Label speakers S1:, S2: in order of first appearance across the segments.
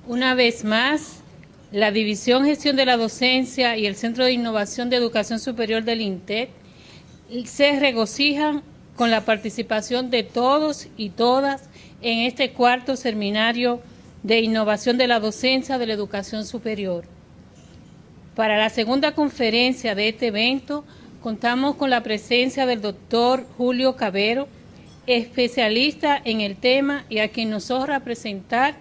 S1: Una vez más, la División Gestión de la Docencia y el Centro de Innovación de Educación Superior del INTEC se regocijan con la participación de todos y todas en este cuarto seminario de innovación de la docencia de la educación superior. Para la segunda conferencia de este evento, contamos con la presencia del doctor Julio Cavero, especialista en el tema y a quien nos honra presentar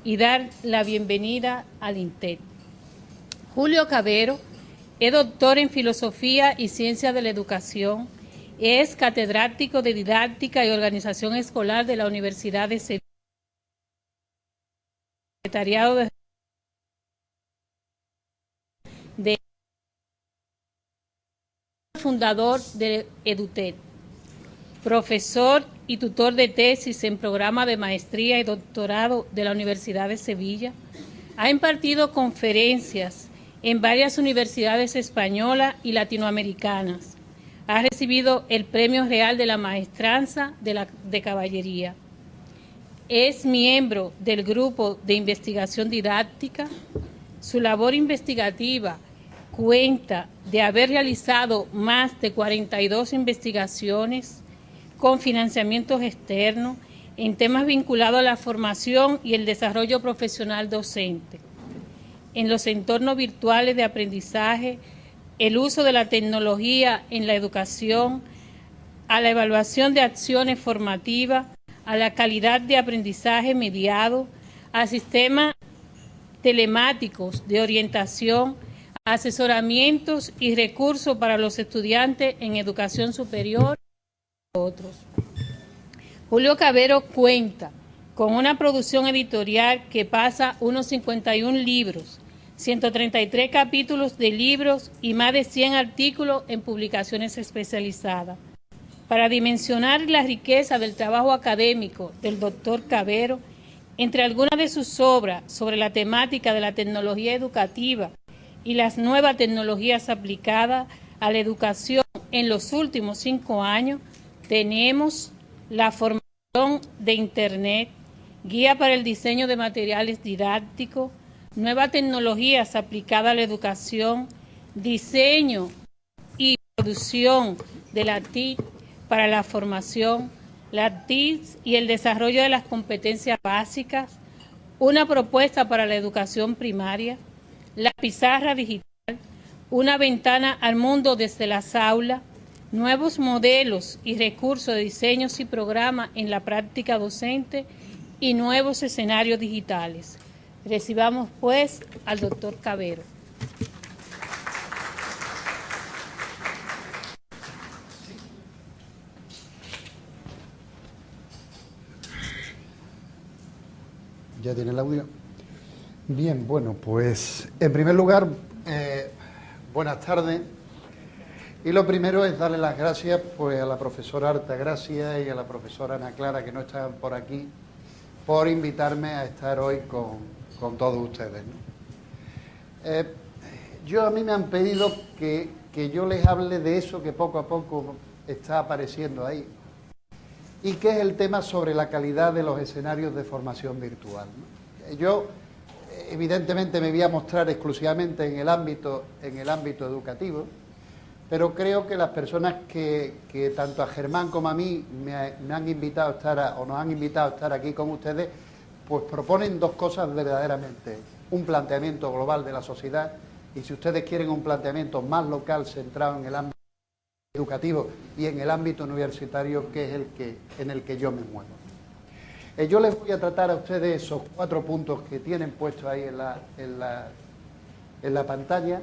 S1: y dar la bienvenida al INTEC. Julio Cavero es doctor en Filosofía y Ciencias de la Educación, es catedrático de Didáctica y Organización Escolar de la Universidad de Sevilla, secretariado de fundador de EduTech, profesor y tutor de tesis en programa de maestría y doctorado de la Universidad de Sevilla. Ha impartido conferencias en varias universidades españolas y latinoamericanas. Ha recibido el Premio Real de la Maestranza de Caballería. Es miembro del Grupo de Investigación Didáctica. Su labor investigativa cuenta de haber realizado más de 42 investigaciones con financiamientos externos en temas vinculados a la formación y el desarrollo profesional docente, en los entornos virtuales de aprendizaje, el uso de la tecnología en la educación, a la evaluación de acciones formativas, a la calidad de aprendizaje mediado, a sistemas telemáticos de orientación, asesoramientos y recursos para los estudiantes en educación superior, y otros. Julio Cavero cuenta con una producción editorial que pasa unos 51 libros, 133 capítulos de libros y más de 100 artículos en publicaciones especializadas. Para dimensionar la riqueza del trabajo académico del doctor Cavero, entre algunas de sus obras sobre la temática de la tecnología educativa y las nuevas tecnologías aplicadas a la educación en los últimos 5 años, tenemos la formación de Internet, guía para el diseño de materiales didácticos, nuevas tecnologías aplicadas a la educación, diseño y producción de la TIC para la formación, la TIC y el desarrollo de las competencias básicas, una propuesta para la educación primaria, la pizarra digital, una ventana al mundo desde las aulas, nuevos modelos y recursos de diseños y programas en la práctica docente y nuevos escenarios digitales. Recibamos pues al doctor Cavero.
S2: ¿Ya tiene el audio? Bien, bueno, pues en primer lugar, buenas tardes. Y lo primero es darle las gracias pues, a la profesora Altagracia y a la profesora Ana Clara, que no están por aquí, por invitarme a estar hoy con todos ustedes, ¿no? A mí me han pedido que yo les hable de eso que poco a poco está apareciendo ahí, y que es el tema sobre la calidad de los escenarios de formación virtual, ¿no? Yo, evidentemente, me voy a mostrar exclusivamente en el ámbito educativo, pero creo que las personas que tanto a Germán como a mí me han invitado a estar, o nos han invitado a estar aquí con ustedes, pues proponen dos cosas verdaderamente. Un planteamiento global de la sociedad y, si ustedes quieren, un planteamiento más local centrado en el ámbito educativo y en el ámbito universitario, que es en el que yo me muevo. Yo les voy a tratar a ustedes esos 4 puntos que tienen puestos ahí en la pantalla.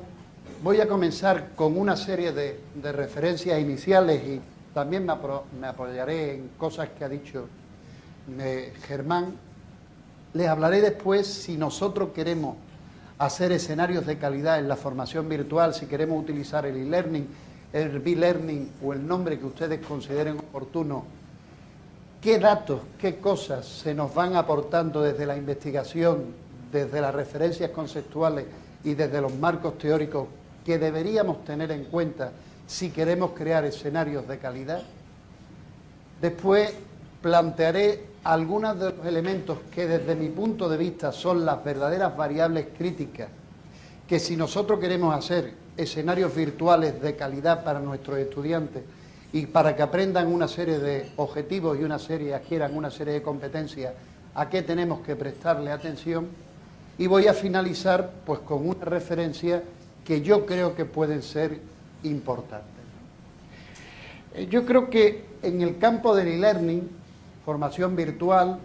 S2: Voy a comenzar con una serie de referencias iniciales y también me apoyaré en cosas que ha dicho Germán. Les hablaré después si nosotros queremos hacer escenarios de calidad en la formación virtual, si queremos utilizar el e-learning, el b-learning o el nombre que ustedes consideren oportuno, qué datos, qué cosas se nos van aportando desde la investigación, desde las referencias conceptuales y desde los marcos teóricos que deberíamos tener en cuenta si queremos crear escenarios de calidad. Después plantearé algunos de los elementos que desde mi punto de vista son las verdaderas variables críticas, que si nosotros queremos hacer escenarios virtuales de calidad para nuestros estudiantes y para que aprendan una serie de objetivos y adquieran una serie de competencias, a qué tenemos que prestarle atención. Y voy a finalizar pues con una referencia que yo creo que pueden ser importantes. Yo creo que en el campo del e-learning, formación virtual,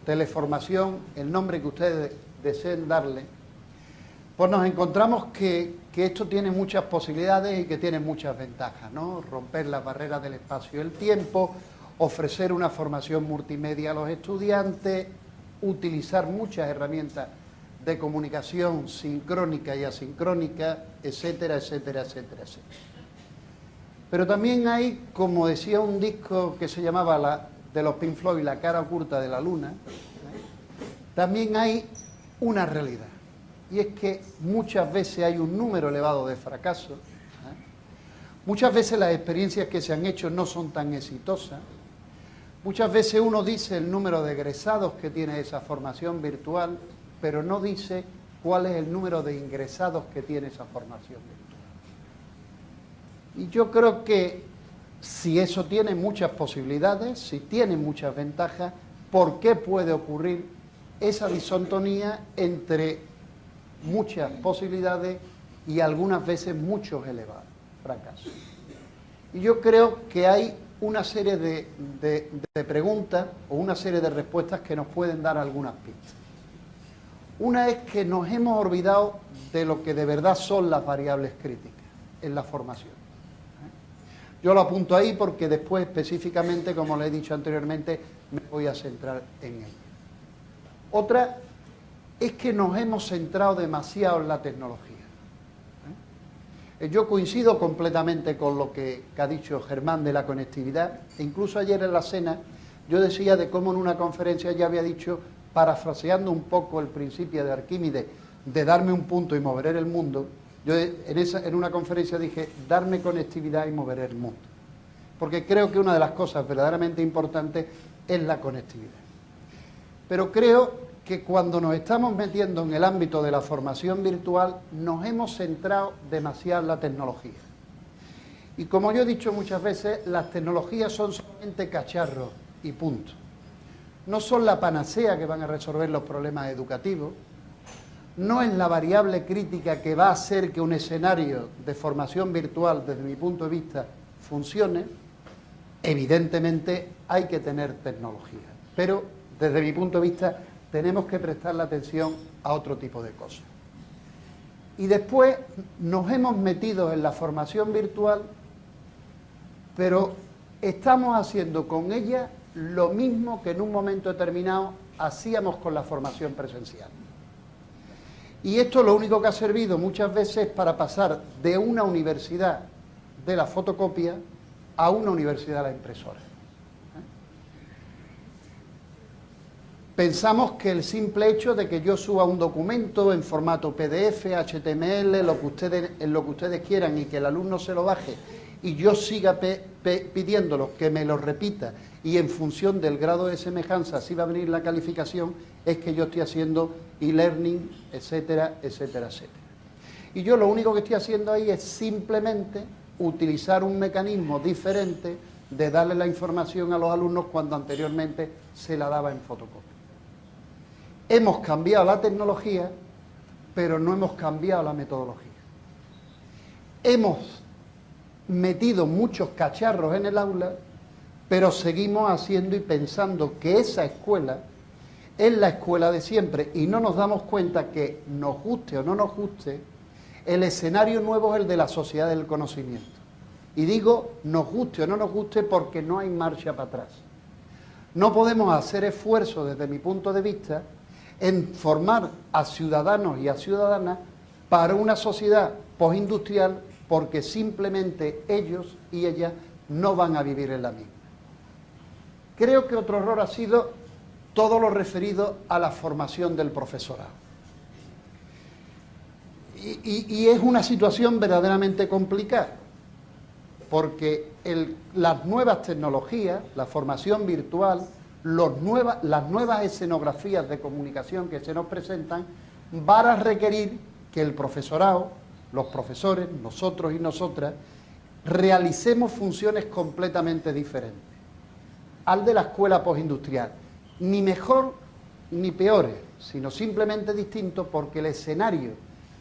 S2: teleformación, el nombre que ustedes deseen darle, pues nos encontramos que esto tiene muchas posibilidades y que tiene muchas ventajas, ¿no? Romper las barreras del espacio y el tiempo, ofrecer una formación multimedia a los estudiantes, utilizar muchas herramientas de comunicación sincrónica y asincrónica, etcétera, etcétera, etcétera, etcétera. Pero también hay, como decía un disco que se llamaba de los Pink Floyd, La cara oculta de la luna, también hay una realidad. Y es que muchas veces hay un número elevado de fracasos, muchas veces las experiencias que se han hecho no son tan exitosas, muchas veces uno dice el número de egresados que tiene esa formación virtual, pero no dice cuál es el número de ingresados que tiene esa formación virtual. Y yo creo que si eso tiene muchas posibilidades, si tiene muchas ventajas, ¿por qué puede ocurrir esa disontonía entre muchas posibilidades y algunas veces muchos elevados fracasos? Y yo creo que hay una serie de preguntas o una serie de respuestas que nos pueden dar algunas pistas. Una es que nos hemos olvidado de lo que de verdad son las variables críticas en la formación. Yo lo apunto ahí porque después específicamente, como le he dicho anteriormente, me voy a centrar en ello. Otra es que nos hemos centrado demasiado en la tecnología. Yo coincido completamente con lo que ha dicho Germán de la conectividad, e incluso ayer en la cena yo decía de cómo en una conferencia ya había dicho, parafraseando un poco el principio de Arquímedes, de darme un punto y mover el mundo. Yo en una conferencia dije, darme conectividad y mover el mundo. Porque creo que una de las cosas verdaderamente importantes es la conectividad. Pero creo que cuando nos estamos metiendo en el ámbito de la formación virtual, nos hemos centrado demasiado en la tecnología. Y como yo he dicho muchas veces, las tecnologías son solamente cacharros y punto. No son la panacea que van a resolver los problemas educativos, no es la variable crítica que va a hacer que un escenario de formación virtual, desde mi punto de vista, funcione. Evidentemente hay que tener tecnología, pero desde mi punto de vista tenemos que prestarle atención a otro tipo de cosas. Y después nos hemos metido en la formación virtual, pero estamos haciendo con ella lo mismo que en un momento determinado hacíamos con la formación presencial. Y esto lo único que ha servido muchas veces para pasar de una universidad de la fotocopia a una universidad de la impresora. Pensamos que el simple hecho de que yo suba un documento en formato PDF, HTML, en lo que ustedes quieran, y que el alumno se lo baje y yo siga pidiéndolo que me lo repita, y en función del grado de semejanza así va a venir la calificación, es que yo estoy haciendo e-learning, etcétera, etcétera, etcétera. Y yo lo único que estoy haciendo ahí es simplemente utilizar un mecanismo diferente de darle la información a los alumnos cuando anteriormente se la daba en fotocopia. Hemos cambiado la tecnología, pero no hemos cambiado la metodología. Hemos metido muchos cacharros en el aula, pero seguimos haciendo y pensando que esa escuela es la escuela de siempre y no nos damos cuenta que, nos guste o no nos guste, el escenario nuevo es el de la sociedad del conocimiento. Y digo, nos guste o no nos guste, porque no hay marcha para atrás. No podemos hacer esfuerzos, desde mi punto de vista, en formar a ciudadanos y a ciudadanas para una sociedad postindustrial, porque simplemente ellos y ellas no van a vivir en la misma. Creo que otro error ha sido todo lo referido a la formación del profesorado. Y es una situación verdaderamente complicada, porque las nuevas tecnologías, la formación virtual, las nuevas escenografías de comunicación que se nos presentan van a requerir que el profesorado, los profesores, nosotros y nosotras, realicemos funciones completamente diferentes al de la escuela postindustrial, ni mejor ni peores, sino simplemente distintos porque el escenario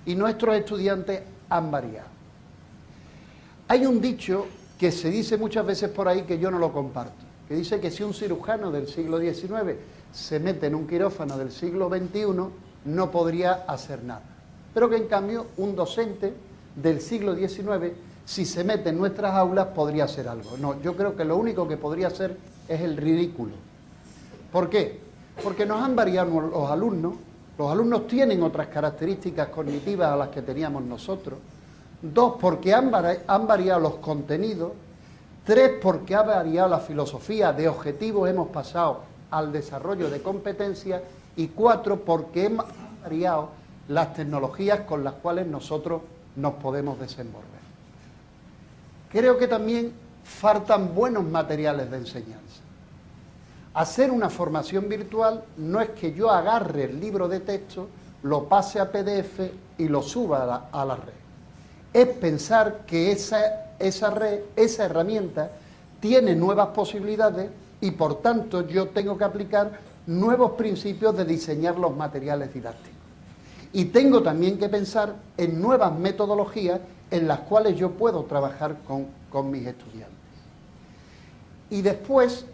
S2: y nuestros estudiantes han variado. Hay un dicho que se dice muchas veces por ahí que yo no lo comparto, que dice que si un cirujano del siglo XIX se mete en un quirófano del siglo XXI no podría hacer nada, pero que en cambio un docente del siglo XIX, si se mete en nuestras aulas, podría hacer algo. No, yo creo que lo único que podría hacer es el ridículo. ¿Por qué? Porque nos han variado los alumnos tienen otras características cognitivas a las que teníamos nosotros. 2, porque han variado los contenidos. 3, porque ha variado la filosofía, de objetivos hemos pasado al desarrollo de competencias. Y 4, porque han variado las tecnologías con las cuales nosotros nos podemos desenvolver. Creo que también faltan buenos materiales de enseñanza. Hacer una formación virtual no es que yo agarre el libro de texto, lo pase a PDF y lo suba a la red. Es pensar que esa red, esa herramienta, tiene nuevas posibilidades y por tanto yo tengo que aplicar nuevos principios de diseñar los materiales didácticos. Y tengo también que pensar en nuevas metodologías en las cuales yo puedo trabajar con mis estudiantes. Y después,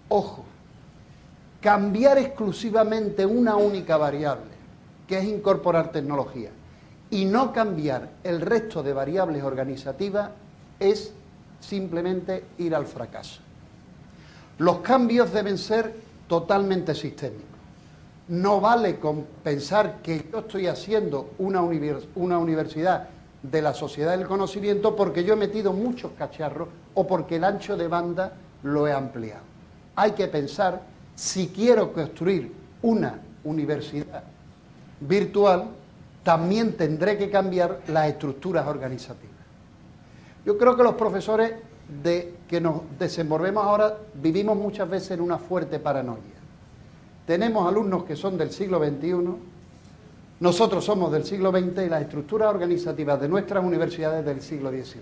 S2: ojo, cambiar exclusivamente una única variable, que es incorporar tecnología, y no cambiar el resto de variables organizativas es simplemente ir al fracaso. Los cambios deben ser totalmente sistémicos. No vale con pensar que yo estoy haciendo una universidad de la sociedad del conocimiento porque yo he metido muchos cacharros o porque el ancho de banda lo he ampliado. Hay que pensar, si quiero construir una universidad virtual, también tendré que cambiar las estructuras organizativas. Yo creo que los profesores que nos desenvolvemos ahora vivimos muchas veces en una fuerte paranoia. Tenemos alumnos que son del siglo XXI, nosotros somos del siglo XX y las estructuras organizativas de nuestras universidades del siglo XIX.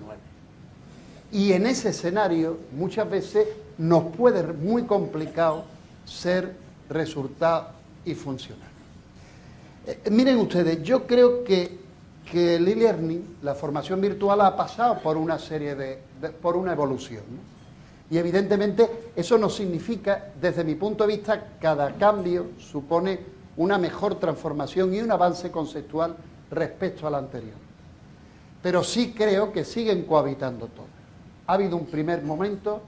S2: Y en ese escenario muchas veces nos puede ser muy complicado ser resultado y funcionar. Miren ustedes, yo creo que el e-learning, la formación virtual, ha pasado por una serie por una evolución, ¿no? Y evidentemente eso no significa, desde mi punto de vista, cada cambio supone una mejor transformación y un avance conceptual respecto al anterior. Pero sí creo que siguen cohabitando todas. Ha habido un primer momento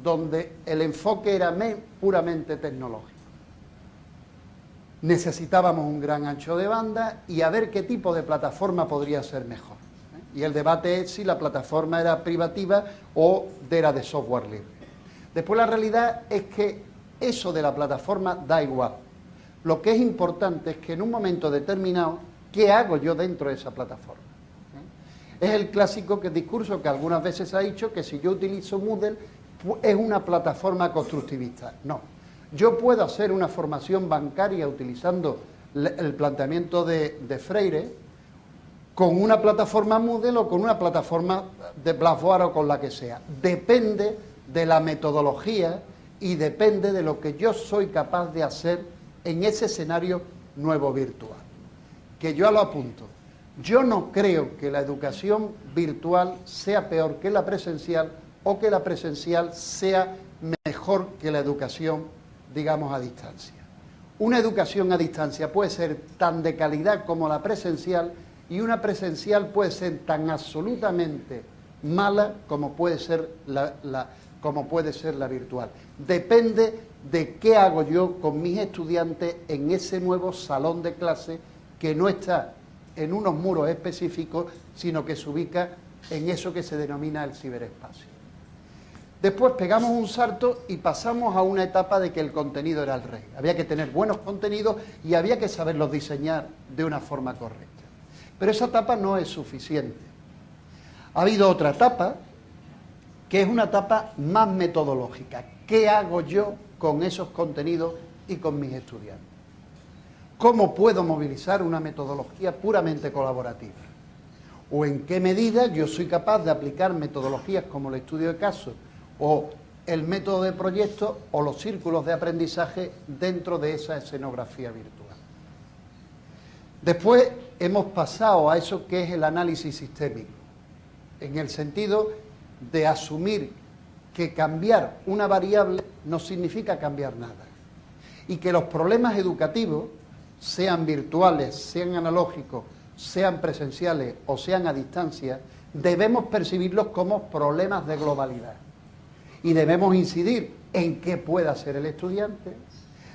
S2: donde el enfoque era puramente tecnológico. Necesitábamos un gran ancho de banda y a ver qué tipo de plataforma podría ser mejor. Y el debate es si la plataforma era privativa o era de software libre. Después la realidad es que eso de la plataforma da igual. Lo que es importante es que en un momento determinado, ¿qué hago yo dentro de esa plataforma? Es el clásico discurso que algunas veces ha dicho que si yo utilizo Moodle es una plataforma constructivista. No, yo puedo hacer una formación bancaria utilizando el planteamiento de Freire con una plataforma Moodle o con una plataforma de Blackboard o con la que sea. Depende de la metodología y depende de lo que yo soy capaz de hacer en ese escenario nuevo virtual. Que yo lo apunto. Yo no creo que la educación virtual sea peor que la presencial o que la presencial sea mejor que la educación, digamos, a distancia. Una educación a distancia puede ser tan de calidad como la presencial y una presencial puede ser tan absolutamente mala como puede ser la virtual. Depende de qué hago yo con mis estudiantes en ese nuevo salón de clase que no está en unos muros específicos, sino que se ubica en eso que se denomina el ciberespacio. Después pegamos un salto y pasamos a una etapa de que el contenido era el rey. Había que tener buenos contenidos y había que saberlos diseñar de una forma correcta. Pero esa etapa no es suficiente. Ha habido otra etapa que es una etapa más metodológica. ¿Qué hago yo con esos contenidos y con mis estudiantes? ¿Cómo puedo movilizar una metodología puramente colaborativa? ¿O en qué medida yo soy capaz de aplicar metodologías como el estudio de casos o el método de proyecto o los círculos de aprendizaje dentro de esa escenografía virtual? Después hemos pasado a eso que es el análisis sistémico, en el sentido de asumir que cambiar una variable no significa cambiar nada y que los problemas educativos, sean virtuales, sean analógicos, sean presenciales o sean a distancia, debemos percibirlos como problemas de globalidad y debemos incidir en qué puede hacer el estudiante,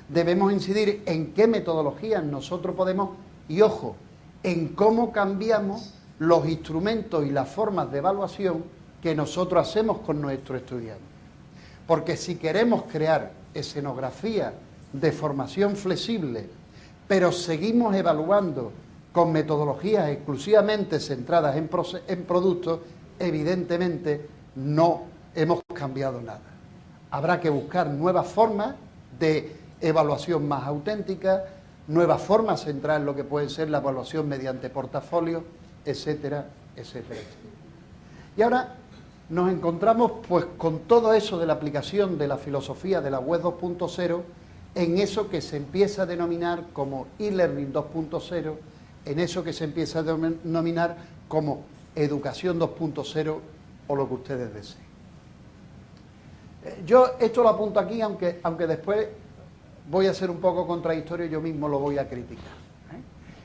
S2: debemos incidir en qué metodologías nosotros podemos y, ojo, en cómo cambiamos los instrumentos y las formas de evaluación que nosotros hacemos con nuestros estudiantes. Porque si queremos crear escenografía de formación flexible, pero seguimos evaluando con metodologías exclusivamente centradas en productos, evidentemente no hemos cambiado nada. Habrá que buscar nuevas formas de evaluación más auténticas, nuevas formas centradas en lo que puede ser la evaluación mediante portafolio, etcétera, etcétera, etcétera. Y ahora nos encontramos pues con todo eso de la aplicación de la filosofía de la web 2.0 en eso que se empieza a denominar como e-learning 2.0, en eso que se empieza a denominar como educación 2.0 o lo que ustedes deseen. Yo esto lo apunto aquí, aunque después voy a ser un poco contradictorio, yo mismo lo voy a criticar.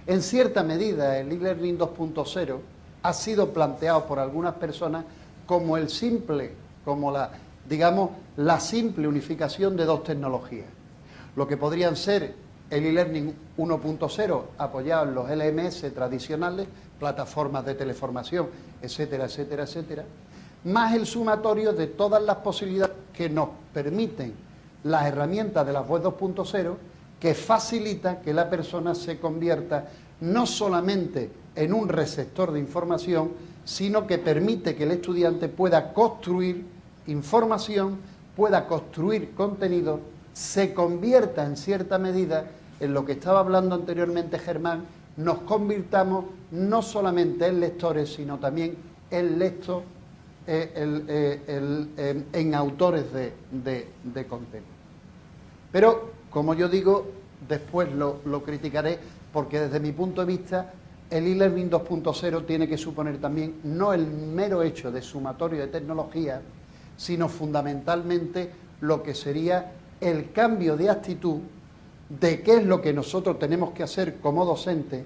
S2: En cierta medida, el e-learning 2.0 ha sido planteado por algunas personas como la simple unificación de dos tecnologías. Lo que podrían ser el e-learning 1.0 apoyado en los LMS tradicionales, plataformas de teleformación, etcétera, etcétera, etcétera, más el sumatorio de todas las posibilidades que nos permiten las herramientas de la web 2.0, que facilita que la persona se convierta no solamente en un receptor de información, sino que permite que el estudiante pueda construir información, pueda construir contenido, se convierta en cierta medida en lo que estaba hablando anteriormente Germán, nos convirtamos no solamente en lectores, sino también en en autores de contenido. Pero, como yo digo, después lo criticaré, porque desde mi punto de vista el e-learning 2.0 tiene que suponer también no el mero hecho de sumatorio de tecnología, sino fundamentalmente lo que sería el cambio de actitud de qué es lo que nosotros tenemos que hacer como docentes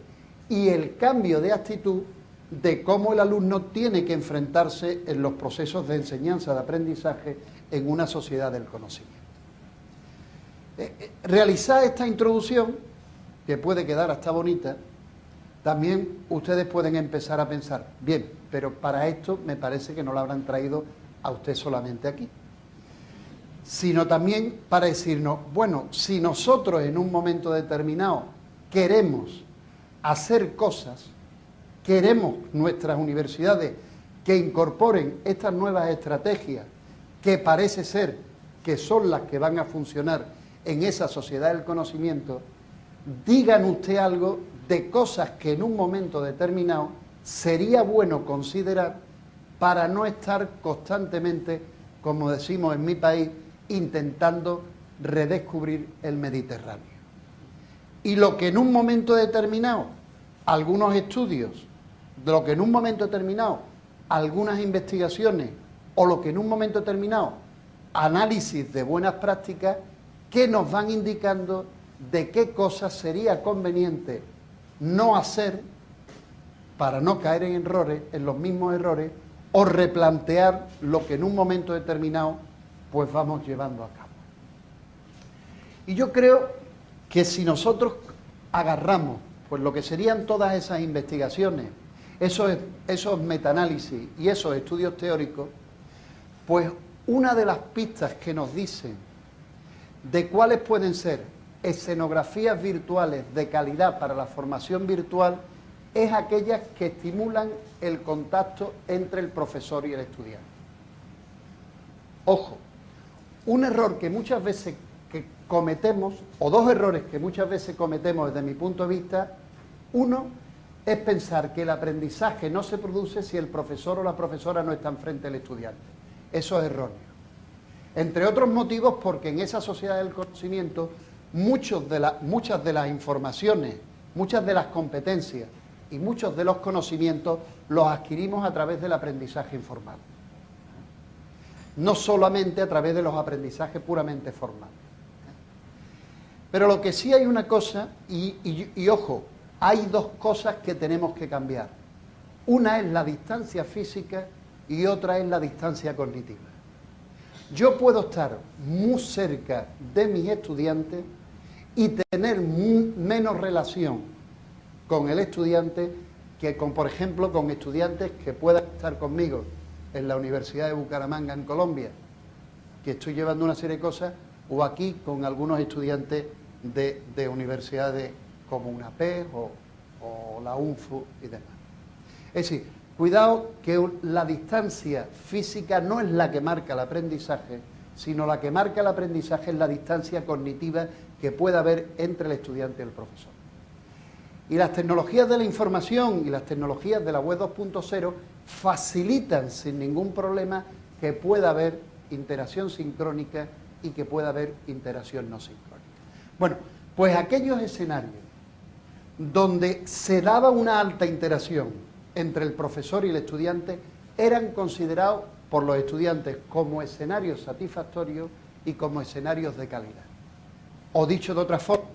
S2: y el cambio de actitud de cómo el alumno tiene que enfrentarse en los procesos de enseñanza, de aprendizaje en una sociedad del conocimiento. Realizar esta introducción, que puede quedar hasta bonita, también ustedes pueden empezar a pensar, bien, pero para esto me parece que no lo habrán traído a usted solamente aquí, sino también para decirnos, bueno, si nosotros en un momento determinado queremos hacer cosas, queremos nuestras universidades que incorporen estas nuevas estrategias que parece ser que son las que van a funcionar en esa sociedad del conocimiento, digan usted algo de cosas que en un momento determinado sería bueno considerar para no estar constantemente, como decimos en mi país, intentando redescubrir el Mediterráneo. Y lo que en un momento determinado, algunos estudios, de lo que en un momento determinado, algunas investigaciones, o lo que en un momento determinado, análisis de buenas prácticas, que nos van indicando de qué cosas sería conveniente no hacer para no caer en errores, en los mismos errores, o replantear lo que en un momento determinado pues vamos llevando a cabo. Y yo creo que si nosotros agarramos pues lo que serían todas esas investigaciones, esos metaanálisis y esos estudios teóricos, pues una de las pistas que nos dicen de cuáles pueden ser escenografías virtuales de calidad para la formación virtual es aquellas que estimulan el contacto entre el profesor y el estudiante. Ojo, un error que muchas veces que cometemos, o dos errores que muchas veces cometemos desde mi punto de vista. Uno es pensar que el aprendizaje no se produce si el profesor o la profesora no están frente al estudiante. Eso es erróneo. Entre otros motivos, porque en esa sociedad del conocimiento muchas de las informaciones, muchas de las competencias y muchos de los conocimientos los adquirimos a través del aprendizaje informal. No solamente a través de los aprendizajes puramente formales. Pero lo que sí hay una cosa, y ojo, hay dos cosas que tenemos que cambiar. Una es la distancia física y otra es la distancia cognitiva. Yo puedo estar muy cerca de mis estudiantes y tener menos relación con el estudiante que con, por ejemplo, con estudiantes que puedan estar conmigo en la Universidad de Bucaramanga, en Colombia, que estoy llevando una serie de cosas, o aquí con algunos estudiantes de universidades como UNAPEG o la UNFU y demás. Es decir, cuidado que la distancia física no es la que marca el aprendizaje, sino la que marca el aprendizaje es la distancia cognitiva que pueda haber entre el estudiante y el profesor. Y las tecnologías de la información y las tecnologías de la web 2.0 facilitan sin ningún problema que pueda haber interacción sincrónica y que pueda haber interacción no sincrónica. Bueno, pues aquellos escenarios donde se daba una alta interacción entre el profesor y el estudiante eran considerados por los estudiantes como escenarios satisfactorios y como escenarios de calidad. O dicho de otra forma,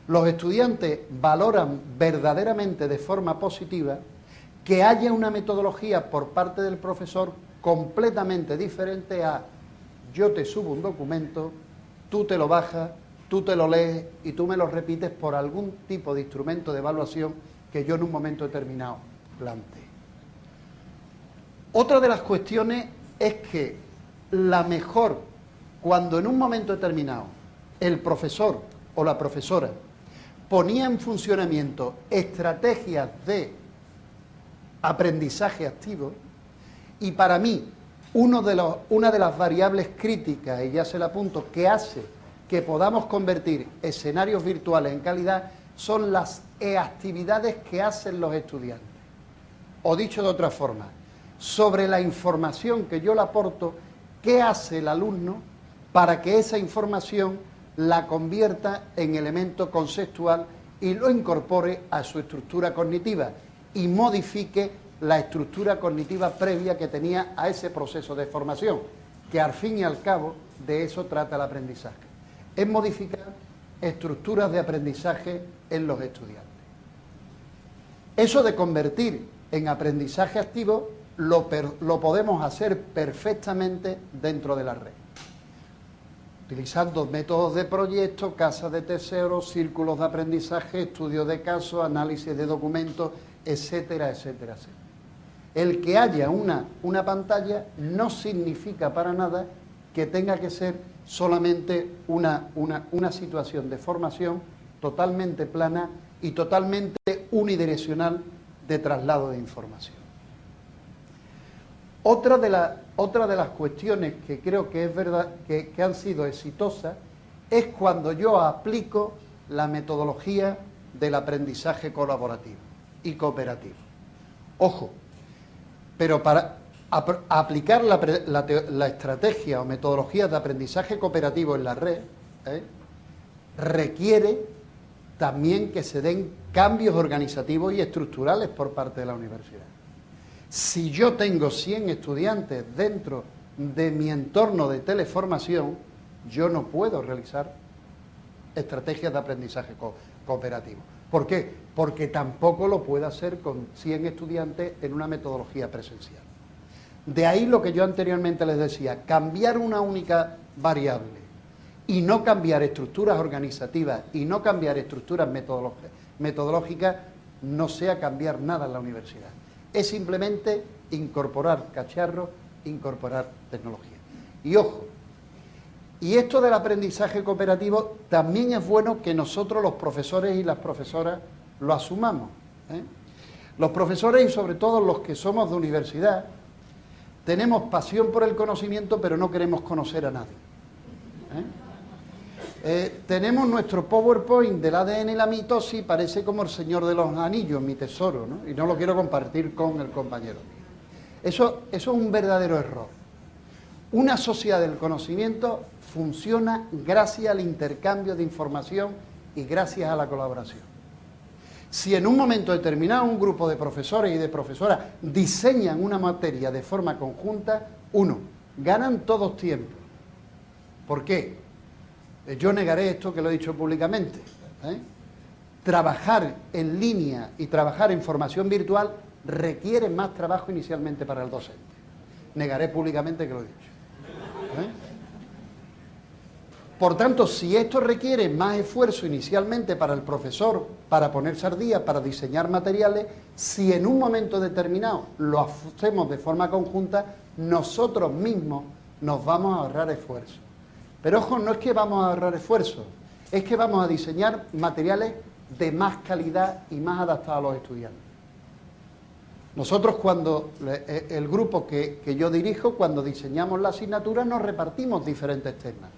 S2: los estudiantes valoran verdaderamente de forma positiva que haya una metodología por parte del profesor completamente diferente a yo te subo un documento, tú te lo bajas, tú te lo lees y tú me lo repites por algún tipo de instrumento de evaluación que yo en un momento determinado planteé. Otra de las cuestiones es que la mejor, cuando en un momento determinado el profesor o la profesora ponía en funcionamiento estrategias de aprendizaje activo, y para mí una de las variables críticas, y ya se la apunto, que hace que podamos convertir escenarios virtuales en calidad, son las actividades que hacen los estudiantes. O dicho de otra forma, sobre la información que yo le aporto, ¿qué hace el alumno para que esa información la convierta en elemento conceptual y lo incorpore a su estructura cognitiva y modifique la estructura cognitiva previa que tenía a ese proceso de formación, que al fin y al cabo de eso trata el aprendizaje? Es modificar estructuras de aprendizaje en los estudiantes. Eso de convertir en aprendizaje activo lo podemos hacer perfectamente dentro de la red, utilizando métodos de proyecto, casas de tesoros, círculos de aprendizaje, estudios de casos, análisis de documentos, etcétera, etcétera, etcétera. El que haya una pantalla no significa para nada que tenga que ser solamente una situación de formación totalmente plana y totalmente unidireccional de traslado de información. Otra de las cuestiones que creo que es verdad que han sido exitosas es cuando yo aplico la metodología del aprendizaje colaborativo y cooperativo. Ojo, pero para aplicar la estrategia o metodología de aprendizaje cooperativo en la red, requiere también que se den cambios organizativos y estructurales por parte de la universidad. Si yo tengo 100 estudiantes dentro de mi entorno de teleformación, yo no puedo realizar estrategias de aprendizaje cooperativo. ¿Por qué? Porque tampoco lo puedo hacer con 100 estudiantes en una metodología presencial. De ahí lo que yo anteriormente les decía, cambiar una única variable y no cambiar estructuras organizativas y no cambiar estructuras metodológicas no sea cambiar nada en la universidad. Es simplemente incorporar cacharros, incorporar tecnología. Y ojo, y esto del aprendizaje cooperativo también es bueno que nosotros los profesores y las profesoras lo asumamos. Los profesores y sobre todo los que somos de universidad, tenemos pasión por el conocimiento, pero no queremos conocer a nadie. Tenemos nuestro PowerPoint del ADN y la mitosis, parece como el Señor de los Anillos, mi tesoro, ¿no? Y no lo quiero compartir con el compañero. Eso es un verdadero error. Una sociedad del conocimiento funciona gracias al intercambio de información y gracias a la colaboración. Si en un momento determinado un grupo de profesores y de profesoras diseñan una materia de forma conjunta, ganan todos tiempo. ¿Por qué? Yo negaré esto que lo he dicho públicamente. Trabajar en línea y trabajar en formación virtual requiere más trabajo inicialmente para el docente. Negaré públicamente que lo he dicho. Por tanto, si esto requiere más esfuerzo inicialmente para el profesor, para ponerse al día, para diseñar materiales, si en un momento determinado lo hacemos de forma conjunta, nosotros mismos nos vamos a ahorrar esfuerzo. Pero ojo, no es que vamos a ahorrar esfuerzo, es que vamos a diseñar materiales de más calidad y más adaptados a los estudiantes. Nosotros el grupo que yo dirijo, cuando diseñamos la asignatura, nos repartimos diferentes temas.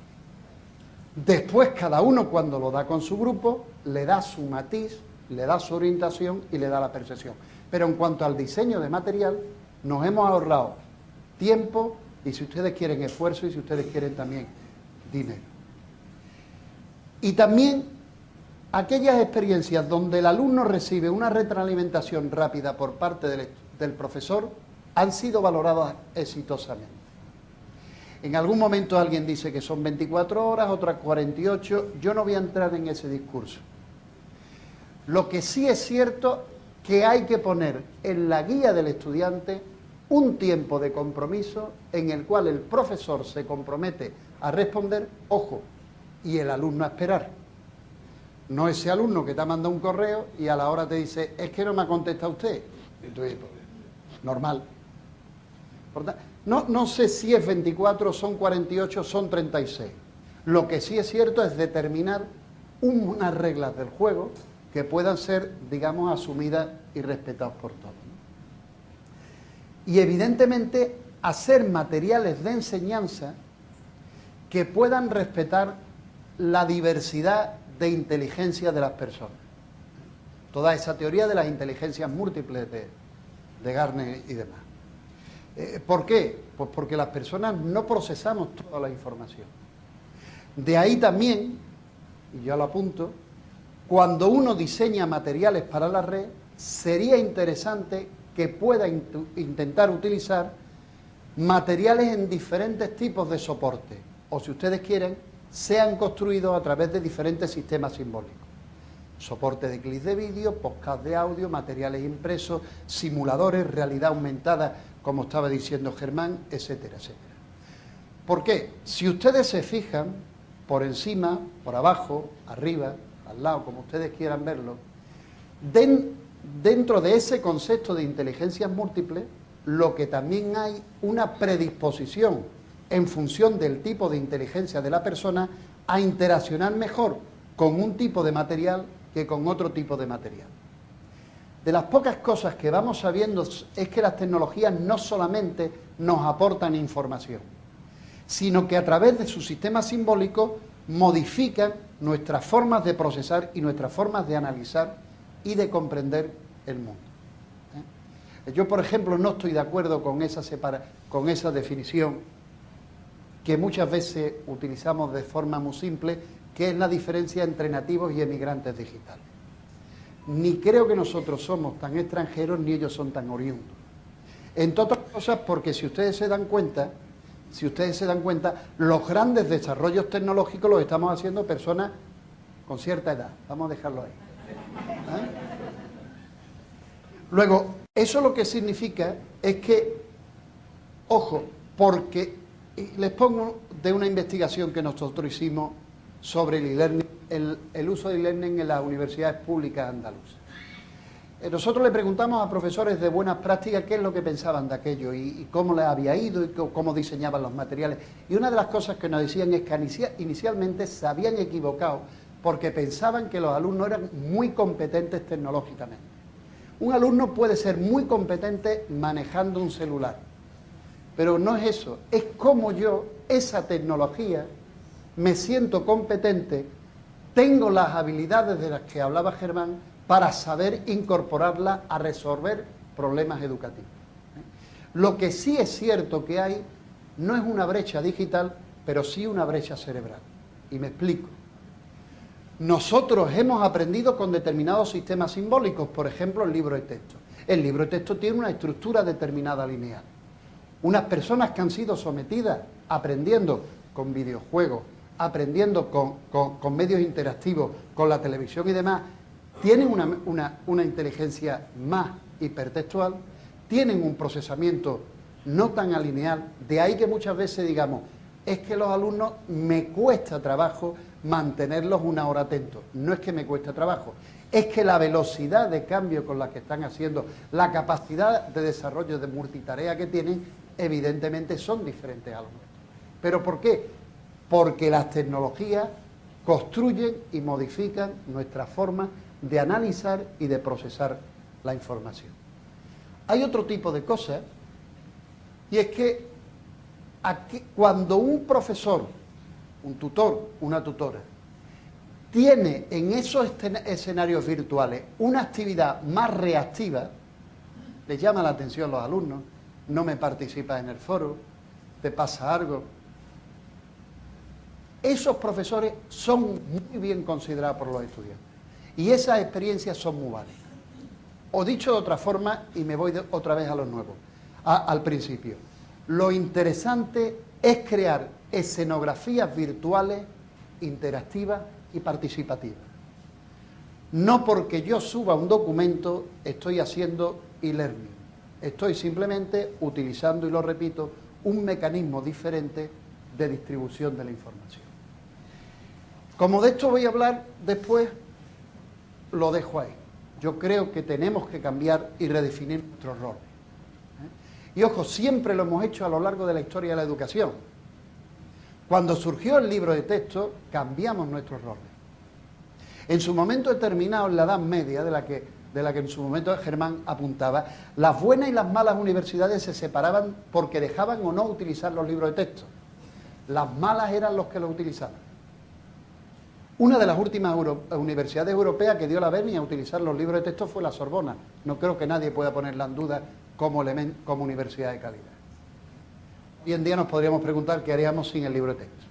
S2: Después cada uno, cuando lo da con su grupo, le da su matiz, le da su orientación y le da la percepción. Pero en cuanto al diseño de material, nos hemos ahorrado tiempo y, si ustedes quieren, esfuerzo, y si ustedes quieren, también dinero. Y también aquellas experiencias donde el alumno recibe una retroalimentación rápida por parte del profesor han sido valoradas exitosamente. En algún momento alguien dice que son 24 horas, otras 48, yo no voy a entrar en ese discurso. Lo que sí es cierto que hay que poner en la guía del estudiante un tiempo de compromiso en el cual el profesor se compromete a responder, ojo, y el alumno a esperar. No ese alumno que te ha mandado un correo y a la hora te dice, es que no me ha contestado usted. Entonces, normal. No sé si es 24, son 48, son 36. Lo que sí es cierto es determinar unas reglas del juego que puedan ser, digamos, asumidas y respetadas por todos. Y evidentemente hacer materiales de enseñanza que puedan respetar la diversidad de inteligencia de las personas. Toda esa teoría de las inteligencias múltiples de Gardner y demás. ¿Por qué? Pues porque las personas no procesamos toda la información. De ahí también, y yo lo apunto, cuando uno diseña materiales para la red, sería interesante que pueda intentar utilizar materiales en diferentes tipos de soporte, o si ustedes quieren, sean construidos a través de diferentes sistemas simbólicos. Soporte de clics de vídeo, podcast de audio, materiales impresos, simuladores, realidad aumentada, como estaba diciendo Germán, etcétera, etcétera. ¿Por qué? Si ustedes se fijan, por encima, por abajo, arriba, al lado, como ustedes quieran verlo, dentro de ese concepto de inteligencias múltiples, lo que también hay una predisposición en función del tipo de inteligencia de la persona a interaccionar mejor con un tipo de material que con otro tipo de material. De las pocas cosas que vamos sabiendo es que las tecnologías no solamente nos aportan información, sino que a través de su sistema simbólico modifican nuestras formas de procesar y nuestras formas de analizar y de comprender el mundo. Yo, por ejemplo, no estoy de acuerdo con esa definición que muchas veces utilizamos de forma muy simple, que es la diferencia entre nativos y emigrantes digitales. Ni creo que nosotros somos tan extranjeros ni ellos son tan oriundos. Entre otras cosas porque si ustedes se dan cuenta, los grandes desarrollos tecnológicos los estamos haciendo personas con cierta edad. Vamos a dejarlo ahí. Luego, eso lo que significa es que, ojo, porque les pongo de una investigación que nosotros hicimos sobre el e-learning, el uso del e-learning en las universidades públicas andaluzas. Nosotros le preguntamos a profesores de buenas prácticas qué es lo que pensaban de aquello y cómo les había ido y cómo diseñaban los materiales. Y una de las cosas que nos decían es que inicialmente se habían equivocado porque pensaban que los alumnos eran muy competentes tecnológicamente. Un alumno puede ser muy competente manejando un celular, Pero no es eso, es cómo yo, esa tecnología, me siento competente, tengo las habilidades de las que hablaba Germán para saber incorporarla a resolver problemas educativos. Lo que sí es cierto que hay no es una brecha digital, pero sí una brecha cerebral. Y me explico. Nosotros hemos aprendido con determinados sistemas simbólicos, por ejemplo, el libro de texto. El libro de texto tiene una estructura determinada lineal. Unas personas que han sido sometidas aprendiendo con videojuegos, aprendiendo con medios interactivos, con la televisión y demás, tienen una inteligencia más hipertextual, tienen un procesamiento no tan alineal, de ahí que muchas veces digamos, es que los alumnos me cuesta trabajo mantenerlos una hora atentos. No es que me cueste trabajo, es que la velocidad de cambio con la que están haciendo, la capacidad de desarrollo de multitarea que tienen, evidentemente son diferentes a los nuestros. ¿Pero por qué? Porque las tecnologías construyen y modifican nuestra forma de analizar y de procesar la información. Hay otro tipo de cosas, y es que cuando un profesor, un tutor, una tutora, tiene en esos escenarios virtuales una actividad más reactiva, les llama la atención a los alumnos, no me participas en el foro, te pasa algo. Esos profesores son muy bien considerados por los estudiantes y esas experiencias son muy válidas. O dicho de otra forma, y me voy otra vez a lo nuevo, al principio, lo interesante es crear escenografías virtuales, interactivas y participativas. No porque yo suba un documento estoy haciendo e-learning, estoy simplemente utilizando, y lo repito, un mecanismo diferente de distribución de la información. Como de esto voy a hablar después, lo dejo ahí. Yo creo que tenemos que cambiar y redefinir nuestros roles. Y ojo, siempre lo hemos hecho a lo largo de la historia de la educación. Cuando surgió el libro de texto, cambiamos nuestros roles. En su momento determinado, en la Edad Media, de la que en su momento Germán apuntaba, las buenas y las malas universidades se separaban porque dejaban o no utilizar los libros de texto. Las malas eran los que los utilizaban. Una de las últimas universidades europeas que dio la venia a utilizar los libros de texto fue la Sorbona. No creo que nadie pueda ponerla en duda como universidad de calidad. Hoy en día nos podríamos preguntar qué haríamos sin el libro de texto.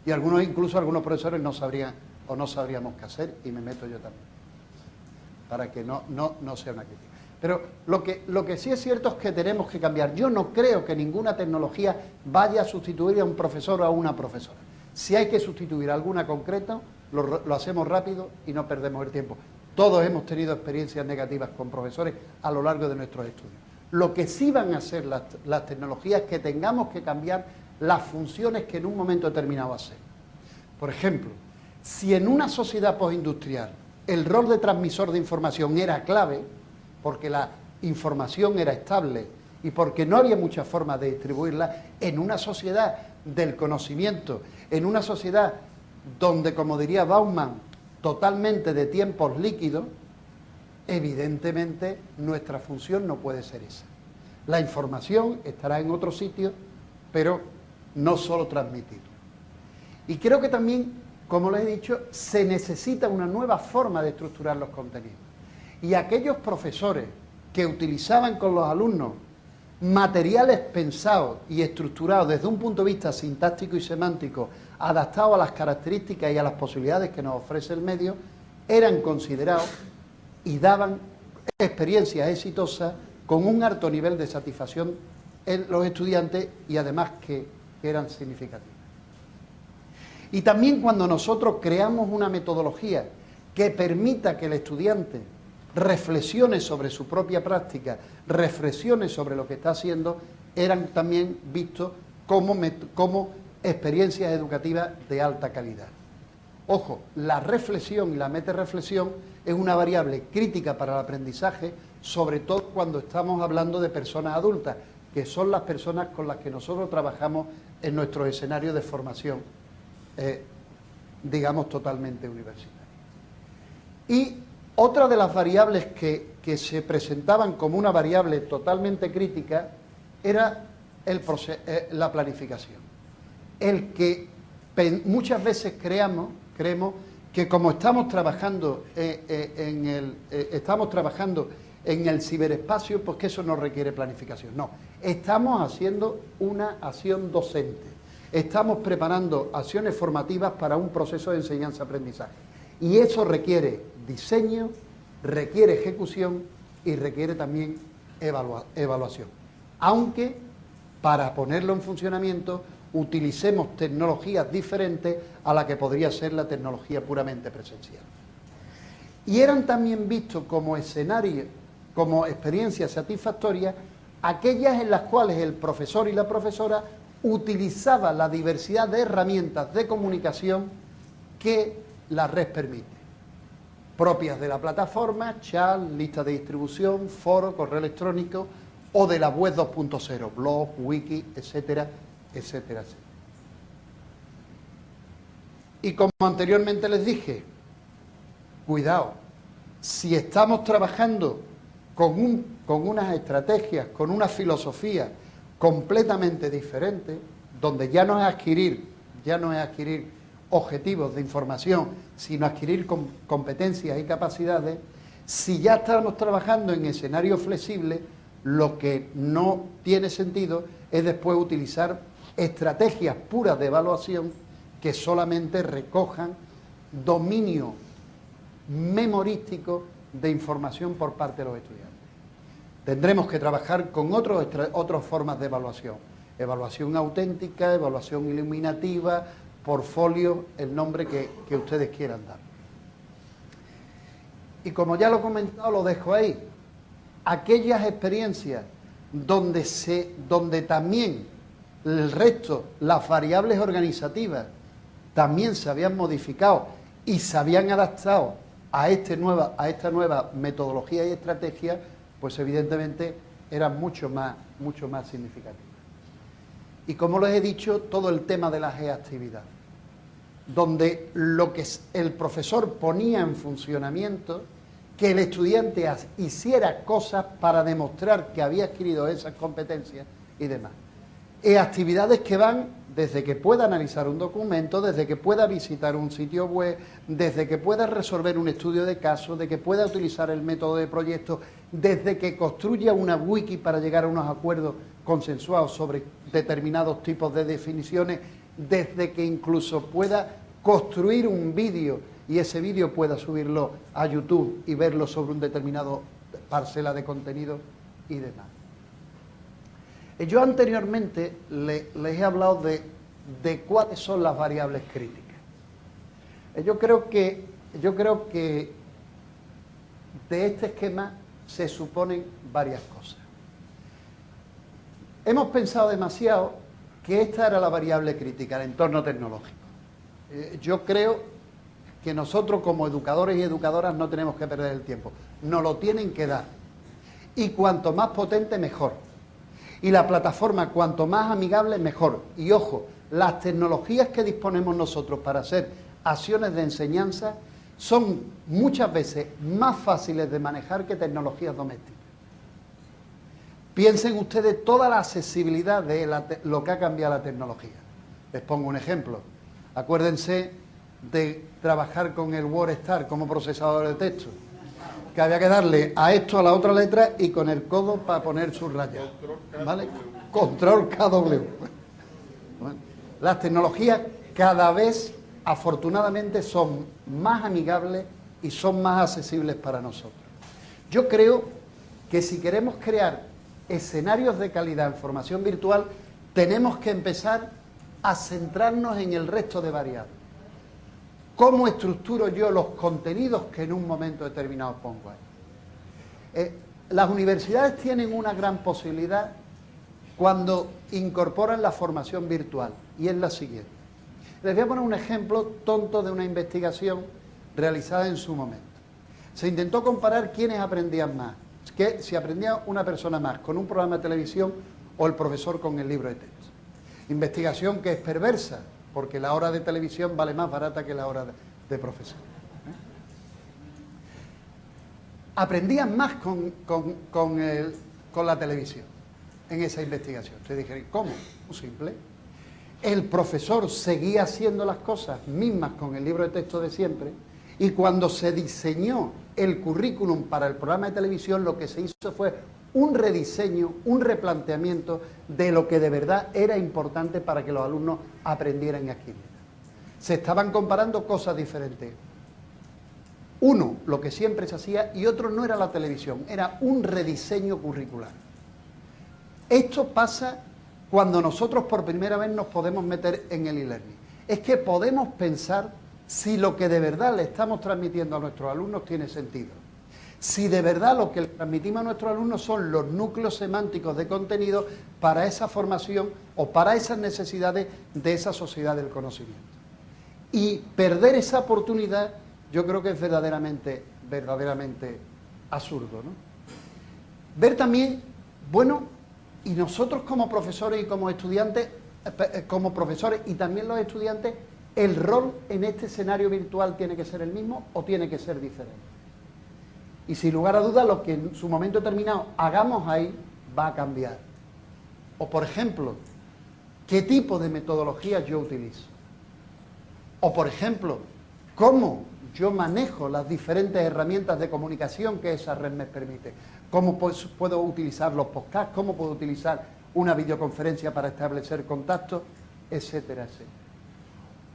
S2: Y incluso algunos profesores no sabrían o no sabríamos qué hacer, y me meto yo también, para que no sea una crítica. Pero lo que sí es cierto es que tenemos que cambiar. Yo no creo que ninguna tecnología vaya a sustituir a un profesor o a una profesora. Si hay que sustituir alguna concreta, lo hacemos rápido y no perdemos el tiempo. Todos hemos tenido experiencias negativas con profesores a lo largo de nuestros estudios. Lo que sí van a hacer las tecnologías es que tengamos que cambiar las funciones que en un momento determinado hacen. Por ejemplo, si en una sociedad postindustrial el rol de transmisor de información era clave, porque la información era estable y porque no había muchas formas de distribuirla, en una sociedad del conocimiento, en una sociedad donde, como diría Bauman, totalmente de tiempos líquidos, evidentemente nuestra función no puede ser esa. La información estará en otro sitio, pero no solo transmitirla. Y creo que también, como les he dicho, se necesita una nueva forma de estructurar los contenidos. Y aquellos profesores que utilizaban con los alumnos materiales pensados y estructurados desde un punto de vista sintáctico y semántico, adaptados a las características y a las posibilidades que nos ofrece el medio, eran considerados y daban experiencias exitosas con un alto nivel de satisfacción en los estudiantes y además que eran significativas. Y también cuando nosotros creamos una metodología que permita que el estudiante reflexione sobre su propia práctica, reflexione sobre lo que está haciendo, eran también vistos como experiencias educativas de alta calidad. Ojo, la reflexión y la metarreflexión es una variable crítica para el aprendizaje, sobre todo cuando estamos hablando de personas adultas, que son las personas con las que nosotros trabajamos en nuestro escenario de formación, digamos, totalmente universitaria. Y otra de las variables que se presentaban como una variable totalmente crítica era la planificación. El que muchas veces creemos que como estamos trabajando en el ciberespacio, pues que eso no requiere planificación. No, estamos haciendo una acción docente. Estamos preparando acciones formativas para un proceso de enseñanza-aprendizaje. Y eso requiere diseño, requiere ejecución y requiere también evaluación. Aunque para ponerlo en funcionamiento utilicemos tecnologías diferentes a la que podría ser la tecnología puramente presencial. Y eran también vistos como escenario, como experiencias satisfactorias, aquellas en las cuales el profesor y la profesora utilizaban la diversidad de herramientas de comunicación que la red permite, propias de la plataforma, chat, lista de distribución, foro, correo electrónico o de la web 2.0, blog, wiki, etcétera, etcétera, etcétera. Y como anteriormente les dije, cuidado, si estamos trabajando con unas estrategias, con una filosofía completamente diferente, donde ya no es adquirir objetivos de información, sino adquirir competencias y capacidades, si ya estamos trabajando en escenarios flexibles, lo que no tiene sentido es después utilizar estrategias puras de evaluación que solamente recojan dominio memorístico de información por parte de los estudiantes. Tendremos que trabajar con otras formas de evaluación. Evaluación auténtica, evaluación iluminativa, portfolio, el nombre que ustedes quieran dar. Y como ya lo he comentado, lo dejo ahí. Aquellas experiencias donde también el resto, las variables organizativas, también se habían modificado y se habían adaptado a esta nueva metodología y estrategia, pues evidentemente eran mucho más significativas. Y como les he dicho, todo el tema de las e-actividades, donde lo que el profesor ponía en funcionamiento, que el estudiante hiciera cosas para demostrar que había adquirido esas competencias y demás. Actividades que van desde que pueda analizar un documento, desde que pueda visitar un sitio web, desde que pueda resolver un estudio de caso, de que pueda utilizar el método de proyecto, desde que construya una wiki para llegar a unos acuerdos consensuados sobre determinados tipos de definiciones, desde que incluso pueda construir un vídeo y ese vídeo pueda subirlo a YouTube y verlo sobre un determinado parcela de contenido y demás. Yo anteriormente les he hablado de cuáles son las variables críticas. Yo creo que de este esquema se suponen varias cosas. Hemos pensado demasiado que esta era la variable crítica, el entorno tecnológico. Yo creo que nosotros como educadores y educadoras no tenemos que perder el tiempo. Nos lo tienen que dar. Y cuanto más potente, mejor. Y la plataforma, cuanto más amigable, mejor. Y ojo, las tecnologías que disponemos nosotros para hacer acciones de enseñanza son muchas veces más fáciles de manejar que tecnologías domésticas. Piensen ustedes toda la accesibilidad de lo que ha cambiado la tecnología. Les pongo un ejemplo. Acuérdense de trabajar con el WordStar como procesador de texto, que había que darle a esto, a la otra letra, y con el codo para poner sus rayas. ¿Vale? Control KW. Bueno, las tecnologías cada vez, afortunadamente, son más amigables y son más accesibles para nosotros. Yo creo que si queremos crear escenarios de calidad en formación virtual, tenemos que empezar a centrarnos en el resto de variables. ¿Cómo estructuro yo los contenidos que en un momento determinado pongo ahí? Las universidades tienen una gran posibilidad cuando incorporan la formación virtual, y es la siguiente. Les voy a poner un ejemplo tonto de una investigación realizada en su momento. Se intentó comparar quiénes aprendían más, si aprendía una persona más con un programa de televisión o el profesor con el libro de texto. Investigación que es perversa, porque la hora de televisión vale más barata que la hora de profesor. Aprendían más con la televisión. en esa investigación. Ustedes dijeron, ¿cómo? Muy simple. El profesor seguía haciendo las cosas mismas con el libro de texto de siempre, y cuando se diseñó el currículum para el programa de televisión, lo que se hizo fue un rediseño, un replanteamiento de lo que de verdad era importante para que los alumnos aprendieran y adquirieran. Se estaban comparando cosas diferentes. Uno, lo que siempre se hacía, y otro no era la televisión, era un rediseño curricular. Esto pasa cuando nosotros por primera vez nos podemos meter en el e-learning. Es que podemos pensar si lo que de verdad le estamos transmitiendo a nuestros alumnos tiene sentido. Si de verdad lo que le transmitimos a nuestros alumnos son los núcleos semánticos de contenido para esa formación o para esas necesidades de esa sociedad del conocimiento. Y perder esa oportunidad yo creo que es verdaderamente absurdo, ¿no? Ver también, bueno, y nosotros como profesores y como estudiantes, como profesores y también los estudiantes, ¿el rol en este escenario virtual tiene que ser el mismo o tiene que ser diferente? Y sin lugar a dudas, lo que en su momento determinado hagamos ahí va a cambiar. O, por ejemplo, ¿qué tipo de metodologías yo utilizo? O, por ejemplo, ¿cómo yo manejo las diferentes herramientas de comunicación que esa red me permite? ¿Cómo puedo utilizar los podcasts? ¿Cómo puedo utilizar una videoconferencia para establecer contactos? Etcétera, etcétera.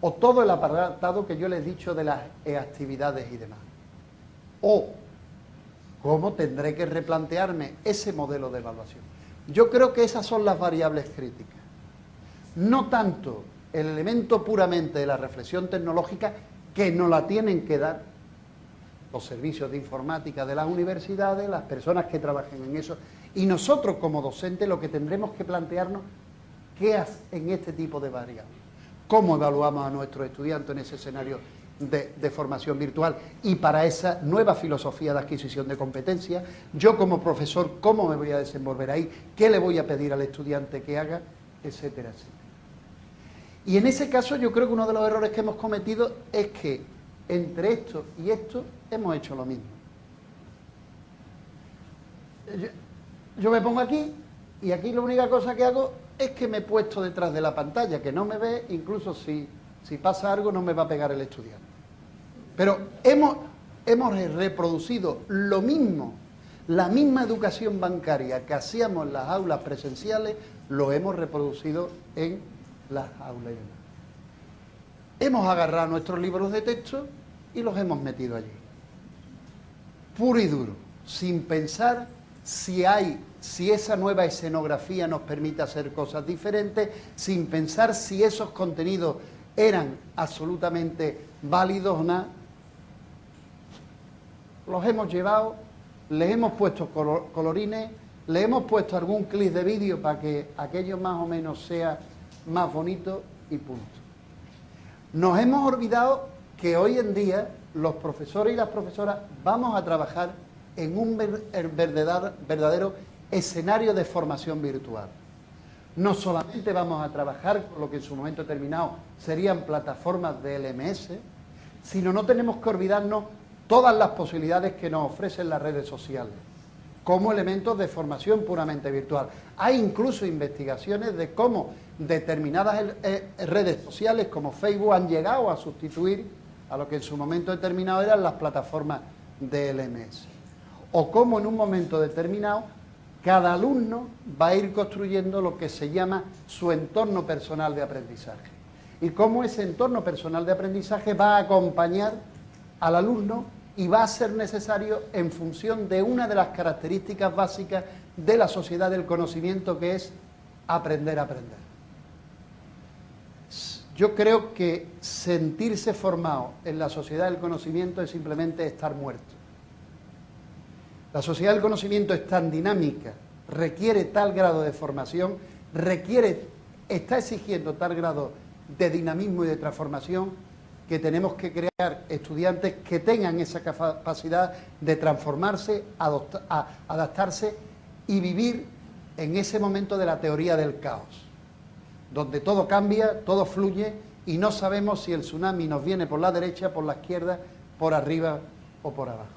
S2: O todo el apartado que yo les he dicho de las actividades y demás. O cómo tendré que replantearme ese modelo de evaluación. Yo creo que esas son las variables críticas. No tanto el elemento puramente de la reflexión tecnológica, que nos la tienen que dar los servicios de informática de las universidades, las personas que trabajen en eso, y nosotros como docentes lo que tendremos que plantearnos, ¿qué hace en este tipo de variables? ¿Cómo evaluamos a nuestros estudiantes en ese escenario de formación virtual? Y para esa nueva filosofía de adquisición de competencias, yo como profesor, ¿cómo me voy a desenvolver ahí? ¿Qué le voy a pedir al estudiante que haga? Etcétera, etcétera. Y en ese caso yo creo que uno de los errores que hemos cometido es que entre esto y esto hemos hecho lo mismo. Yo me pongo aquí y aquí la única cosa que hago es que me he puesto detrás de la pantalla, que no me ve, incluso si pasa algo no me va a pegar el estudiante. Pero hemos reproducido lo mismo, la misma educación bancaria que hacíamos en las aulas presenciales, lo hemos reproducido en las aulas y demás. Hemos agarrado nuestros libros de texto y los hemos metido allí. Puro y duro, sin pensar si esa nueva escenografía nos permite hacer cosas diferentes, sin pensar si esos contenidos eran absolutamente válidos o no. Los hemos llevado, les hemos puesto colorines, les hemos puesto algún clip de vídeo para que aquello más o menos sea más bonito y punto. Nos hemos olvidado que hoy en día los profesores y las profesoras vamos a trabajar en un verdadero escenario de formación virtual. No solamente vamos a trabajar con lo que en su momento determinado serían plataformas de LMS, sino no tenemos que olvidarnos todas las posibilidades que nos ofrecen las redes sociales como elementos de formación puramente virtual. Hay incluso investigaciones de cómo determinadas redes sociales como Facebook han llegado a sustituir a lo que en su momento determinado eran las plataformas de LMS. O cómo en un momento determinado cada alumno va a ir construyendo lo que se llama su entorno personal de aprendizaje. Y cómo ese entorno personal de aprendizaje va a acompañar al alumno y va a ser necesario en función de una de las características básicas de la sociedad del conocimiento, que es aprender a aprender. Yo creo que sentirse formado en la sociedad del conocimiento es simplemente estar muerto. La sociedad del conocimiento es tan dinámica, requiere tal grado de formación, está exigiendo tal grado de dinamismo y de transformación, que tenemos que crear estudiantes que tengan esa capacidad de transformarse, adaptarse y vivir en ese momento de la teoría del caos, donde todo cambia, todo fluye y no sabemos si el tsunami nos viene por la derecha, por la izquierda, por arriba o por abajo.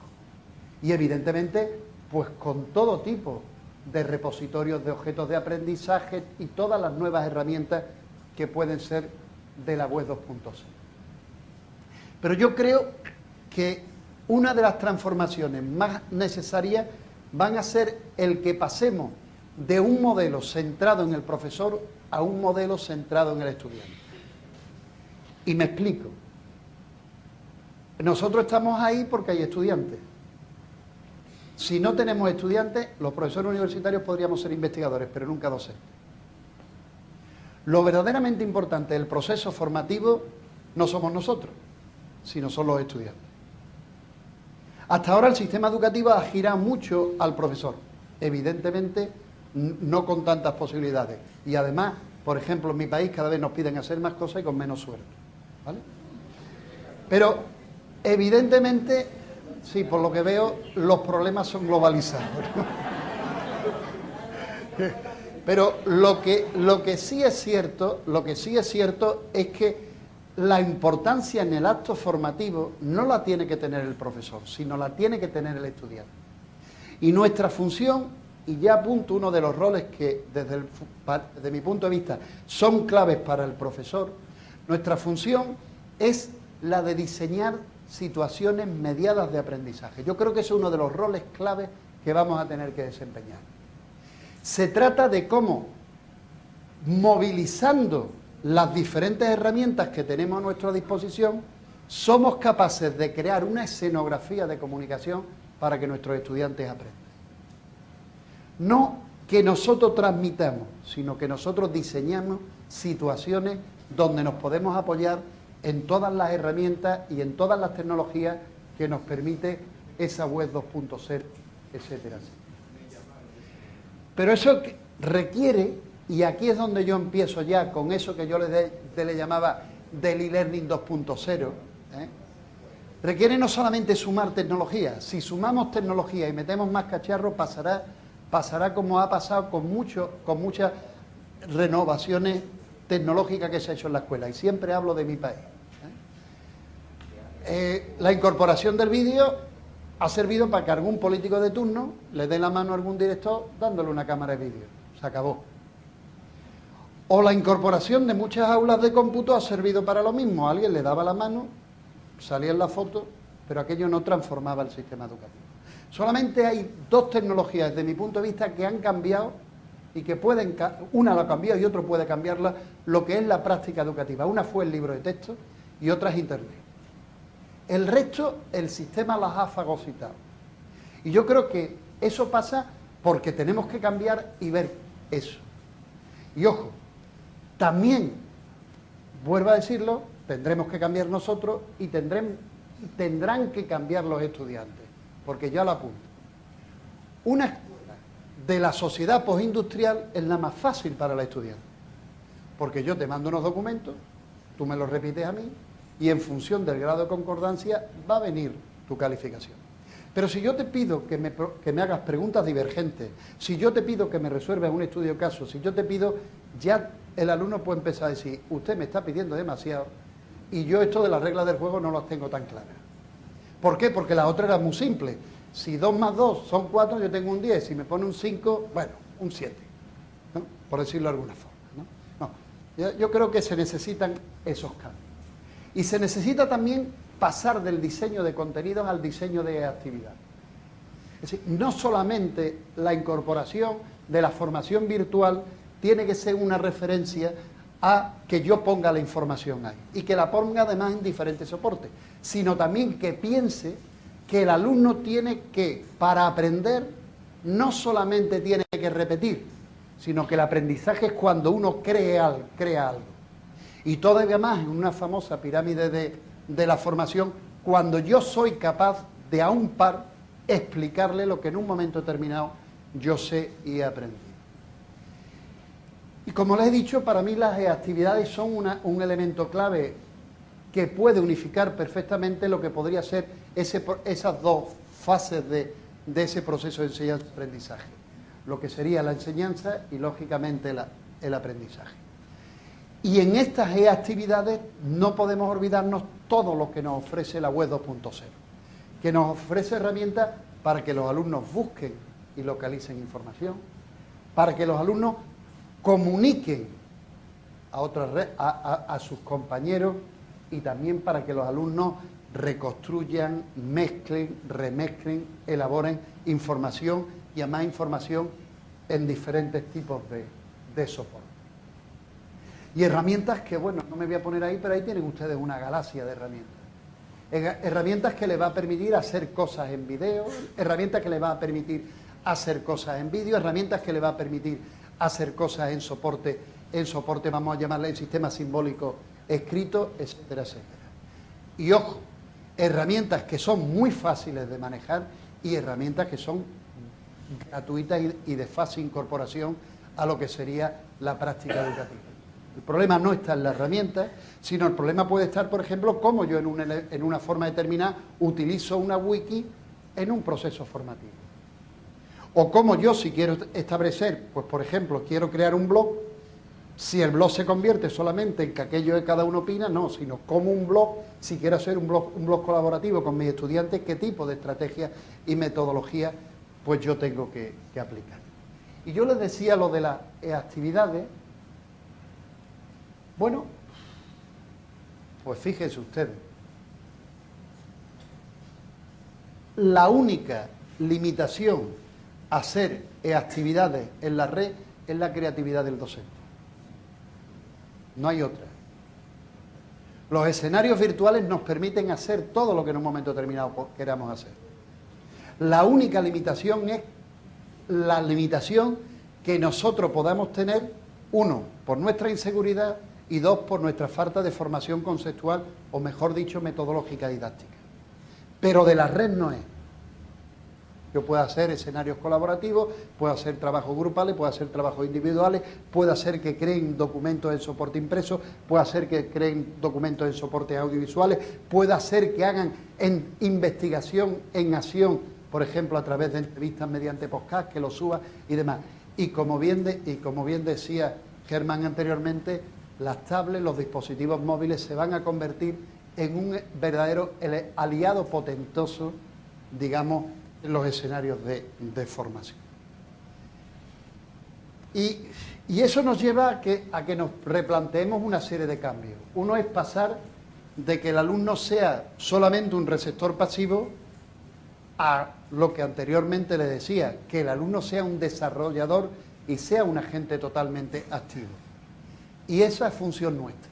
S2: Y evidentemente, pues con todo tipo de repositorios de objetos de aprendizaje y todas las nuevas herramientas que pueden ser de la web 2.0. Pero yo creo que una de las transformaciones más necesarias van a ser el que pasemos de un modelo centrado en el profesor a un modelo centrado en el estudiante. Y me explico. Nosotros estamos ahí porque hay estudiantes. Si no tenemos estudiantes, los profesores universitarios podríamos ser investigadores, pero nunca docentes. Lo verdaderamente importante del proceso formativo no somos nosotros, sino son los estudiantes. Hasta ahora el sistema educativo ha girado mucho al profesor, evidentemente no con tantas posibilidades. Y además, por ejemplo, en mi país cada vez nos piden hacer más cosas y con menos sueldo, ¿vale? Pero evidentemente, sí, por lo que veo, los problemas son globalizados, ¿no? Pero lo que sí es cierto es que la importancia en el acto formativo no la tiene que tener el profesor, sino la tiene que tener el estudiante. Y nuestra función, y ya apunto uno de los roles que desde mi punto de vista son claves para el profesor, nuestra función es la de diseñar situaciones mediadas de aprendizaje. Yo creo que ese es uno de los roles claves que vamos a tener que desempeñar. Se trata de cómo, movilizando las diferentes herramientas que tenemos a nuestra disposición, somos capaces de crear una escenografía de comunicación para que nuestros estudiantes aprendan. No que nosotros transmitamos, sino que nosotros diseñamos situaciones donde nos podemos apoyar en todas las herramientas y en todas las tecnologías que nos permite esa web 2.0, etcétera, etcétera. Pero eso requiere, y aquí es donde yo empiezo ya con eso que yo le llamaba del e-learning 2.0, requiere no solamente sumar tecnología. Si sumamos tecnología y metemos más cacharros, pasará como ha pasado con muchas renovaciones tecnológicas que se ha hecho en la escuela. Y siempre hablo de mi país. La incorporación del vídeo ha servido para que algún político de turno le dé la mano a algún director dándole una cámara de vídeo. Se acabó. O la incorporación de muchas aulas de cómputo ha servido para lo mismo. Alguien le daba la mano, salía en la foto, pero aquello no transformaba el sistema educativo. Solamente hay dos tecnologías, desde mi punto de vista, que han cambiado y que pueden, una la ha cambiado y otro puede cambiarla, lo que es la práctica educativa. Una fue el libro de texto y otra es Internet. El resto, el sistema las ha fagocitado. Y yo creo que eso pasa porque tenemos que cambiar y ver eso. Y ojo, también, vuelvo a decirlo, tendremos que cambiar nosotros y tendrán que cambiar los estudiantes, porque ya lo apunto. Una escuela de la sociedad postindustrial es la más fácil para el estudiante, porque yo te mando unos documentos, tú me los repites a mí, y en función del grado de concordancia va a venir tu calificación. Pero si yo te pido que me hagas preguntas divergentes, si yo te pido que me resuelvas un estudio caso, si yo te pido, ya el alumno puede empezar a decir, usted me está pidiendo demasiado y yo esto de las reglas del juego no las tengo tan claras. ¿Por qué? Porque la otra era muy simple. Si 2 más 2 son 4, yo tengo un 10. Si me pone un 5, bueno, un 7, ¿no? Por decirlo de alguna forma, ¿no? Yo creo que se necesitan esos cambios. Y se necesita también pasar del diseño de contenidos al diseño de actividad. Es decir, no solamente la incorporación de la formación virtual tiene que ser una referencia a que yo ponga la información ahí y que la ponga además en diferentes soportes, sino también que piense que el alumno tiene que, para aprender, no solamente tiene que repetir, sino que el aprendizaje es cuando uno crea algo. Y todavía más en una famosa pirámide de la formación, cuando yo soy capaz de a un par explicarle lo que en un momento determinado yo sé y he aprendido. Y como les he dicho, para mí las actividades son un elemento clave que puede unificar perfectamente lo que podría ser esas dos fases de ese proceso de enseñanza-aprendizaje. Lo que sería la enseñanza y, lógicamente, el aprendizaje. Y en estas actividades no podemos olvidarnos todo lo que nos ofrece la web 2.0, que nos ofrece herramientas para que los alumnos busquen y localicen información, para que los alumnos comuniquen a otras a sus compañeros y también para que los alumnos reconstruyan, mezclen, remezclen, elaboren información y además información en diferentes tipos de soporte. Y herramientas que, bueno, no me voy a poner ahí, pero ahí tienen ustedes una galaxia de herramientas. Herramientas que les va a permitir hacer cosas en video, herramientas que les va a permitir hacer cosas en vídeo, herramientas que les va a permitir hacer cosas en soporte, vamos a llamarle en sistema simbólico escrito, etcétera, etcétera. Y ojo, herramientas que son muy fáciles de manejar y herramientas que son gratuitas y de fácil incorporación a lo que sería la práctica educativa. El problema no está en la herramienta, sino el problema puede estar, por ejemplo, cómo yo en una forma determinada utilizo una wiki en un proceso formativo. O cómo yo, si quiero establecer, pues por ejemplo, quiero crear un blog, si el blog se convierte solamente en que aquello que cada uno opina, no, sino como un blog, si quiero hacer un blog colaborativo con mis estudiantes, qué tipo de estrategia y metodología pues yo tengo que aplicar. Y yo les decía lo de las actividades. Bueno, pues fíjense ustedes, la única limitación a hacer actividades en la red es la creatividad del docente. No hay otra. Los escenarios virtuales nos permiten hacer todo lo que en un momento determinado queramos hacer. La única limitación es la limitación que nosotros podamos tener, uno, por nuestra inseguridad, y dos, por nuestra falta de formación conceptual, o mejor dicho, metodológica didáctica. Pero de la red no es. Yo puedo hacer escenarios colaborativos, puedo hacer trabajos grupales, puedo hacer trabajos individuales, puedo hacer que creen documentos en soporte impreso, puedo hacer que creen documentos en soportes audiovisuales, puedo hacer que hagan investigación en acción, por ejemplo, a través de entrevistas mediante podcast, que lo suba y demás. Y como bien decía Germán anteriormente, las tablets, los dispositivos móviles se van a convertir en un verdadero aliado potentoso, digamos, en los escenarios de formación. Y eso nos lleva a que nos replanteemos una serie de cambios. Uno es pasar de que el alumno sea solamente un receptor pasivo a lo que anteriormente le decía, que el alumno sea un desarrollador y sea un agente totalmente activo. Y esa es función nuestra.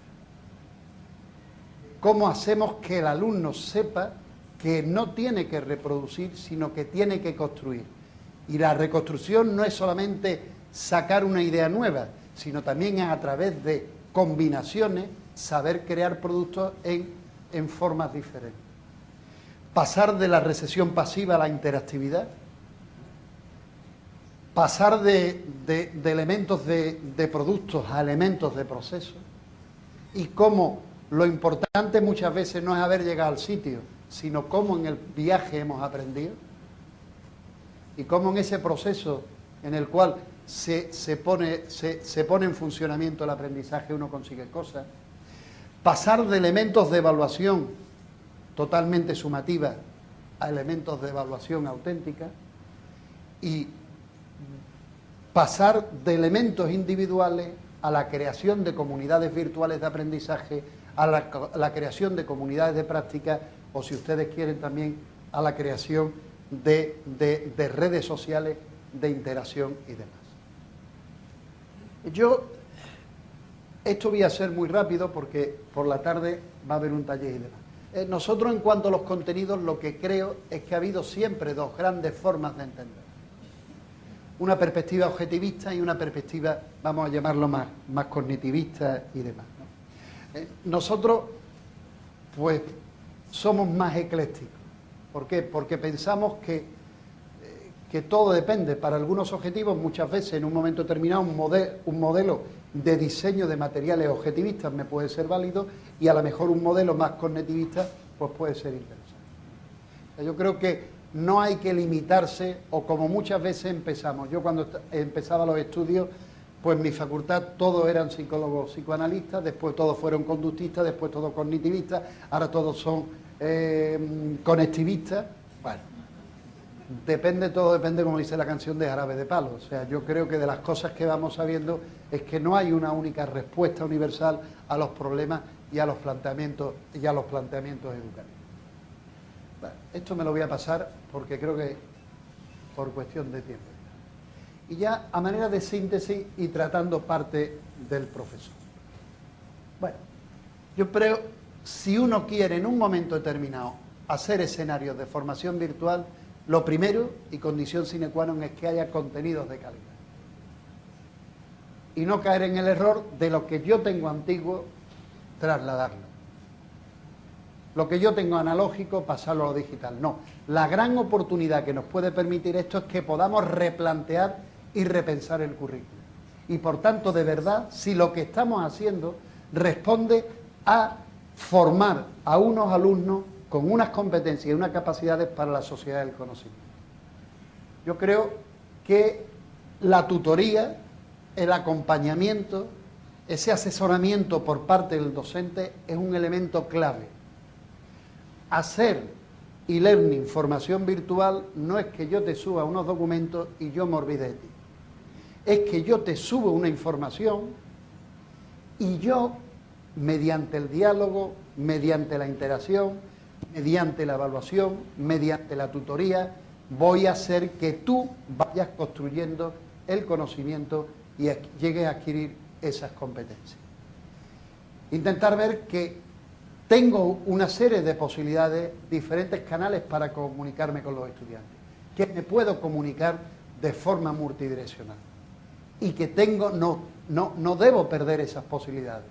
S2: ¿Cómo hacemos que el alumno sepa que no tiene que reproducir, sino que tiene que construir? Y la reconstrucción no es solamente sacar una idea nueva, sino también es a través de combinaciones saber crear productos en formas diferentes. Pasar de la recepción pasiva a la interactividad, pasar de elementos de productos a elementos de procesos, y cómo lo importante muchas veces no es haber llegado al sitio, sino cómo en el viaje hemos aprendido, y cómo en ese proceso en el cual se pone en funcionamiento el aprendizaje uno consigue cosas. Pasar de elementos de evaluación totalmente sumativa a elementos de evaluación auténtica, y pasar de elementos individuales a la creación de comunidades virtuales de aprendizaje, a la creación de comunidades de práctica, o si ustedes quieren también a la creación de redes sociales de interacción y demás. Esto voy a ser muy rápido porque por la tarde va a haber un taller y demás. Nosotros, en cuanto a los contenidos, lo que creo es que ha habido siempre dos grandes formas de entender. Una perspectiva objetivista y una perspectiva, vamos a llamarlo más cognitivista y demás, ¿no? Nosotros, pues, somos más eclécticos. ¿Por qué? Porque pensamos que todo depende. Para algunos objetivos, muchas veces, en un momento determinado, un modelo de diseño de materiales objetivistas me puede ser válido, y a lo mejor un modelo más cognitivista pues puede ser interesante. Yo creo que no hay que limitarse, o como muchas veces empezamos. Yo cuando empezaba los estudios, pues en mi facultad todos eran psicólogos psicoanalistas, después todos fueron conductistas, después todos cognitivistas, ahora todos son conectivistas. Bueno, todo depende, como dice la canción de Jarabe de Palo. O sea, yo creo que de las cosas que vamos sabiendo es que no hay una única respuesta universal a los problemas y a los planteamientos educativos. Bueno, esto me lo voy a pasar porque creo que por cuestión de tiempo. Y ya a manera de síntesis y tratando parte del profesor. Bueno, yo creo, si uno quiere en un momento determinado hacer escenarios de formación virtual, lo primero y condición sine qua non es que haya contenidos de calidad. Y no caer en el error de lo que yo tengo antiguo, trasladarlo. Lo que yo tengo analógico, pasarlo a lo digital. No, la gran oportunidad que nos puede permitir esto es que podamos replantear y repensar el currículo. Y por tanto, de verdad, si lo que estamos haciendo responde a formar a unos alumnos con unas competencias y unas capacidades para la sociedad del conocimiento. Yo creo que la tutoría, el acompañamiento, ese asesoramiento por parte del docente es un elemento clave. Hacer e-learning, formación virtual, no es que yo te suba unos documentos y yo me olvide de ti. Es que yo te subo una información y yo, mediante el diálogo, mediante la interacción, mediante la evaluación, mediante la tutoría, voy a hacer que tú vayas construyendo el conocimiento y llegues a adquirir esas competencias. Intentar ver que tengo una serie de posibilidades, diferentes canales para comunicarme con los estudiantes, que me puedo comunicar de forma multidireccional y que no debo perder esas posibilidades.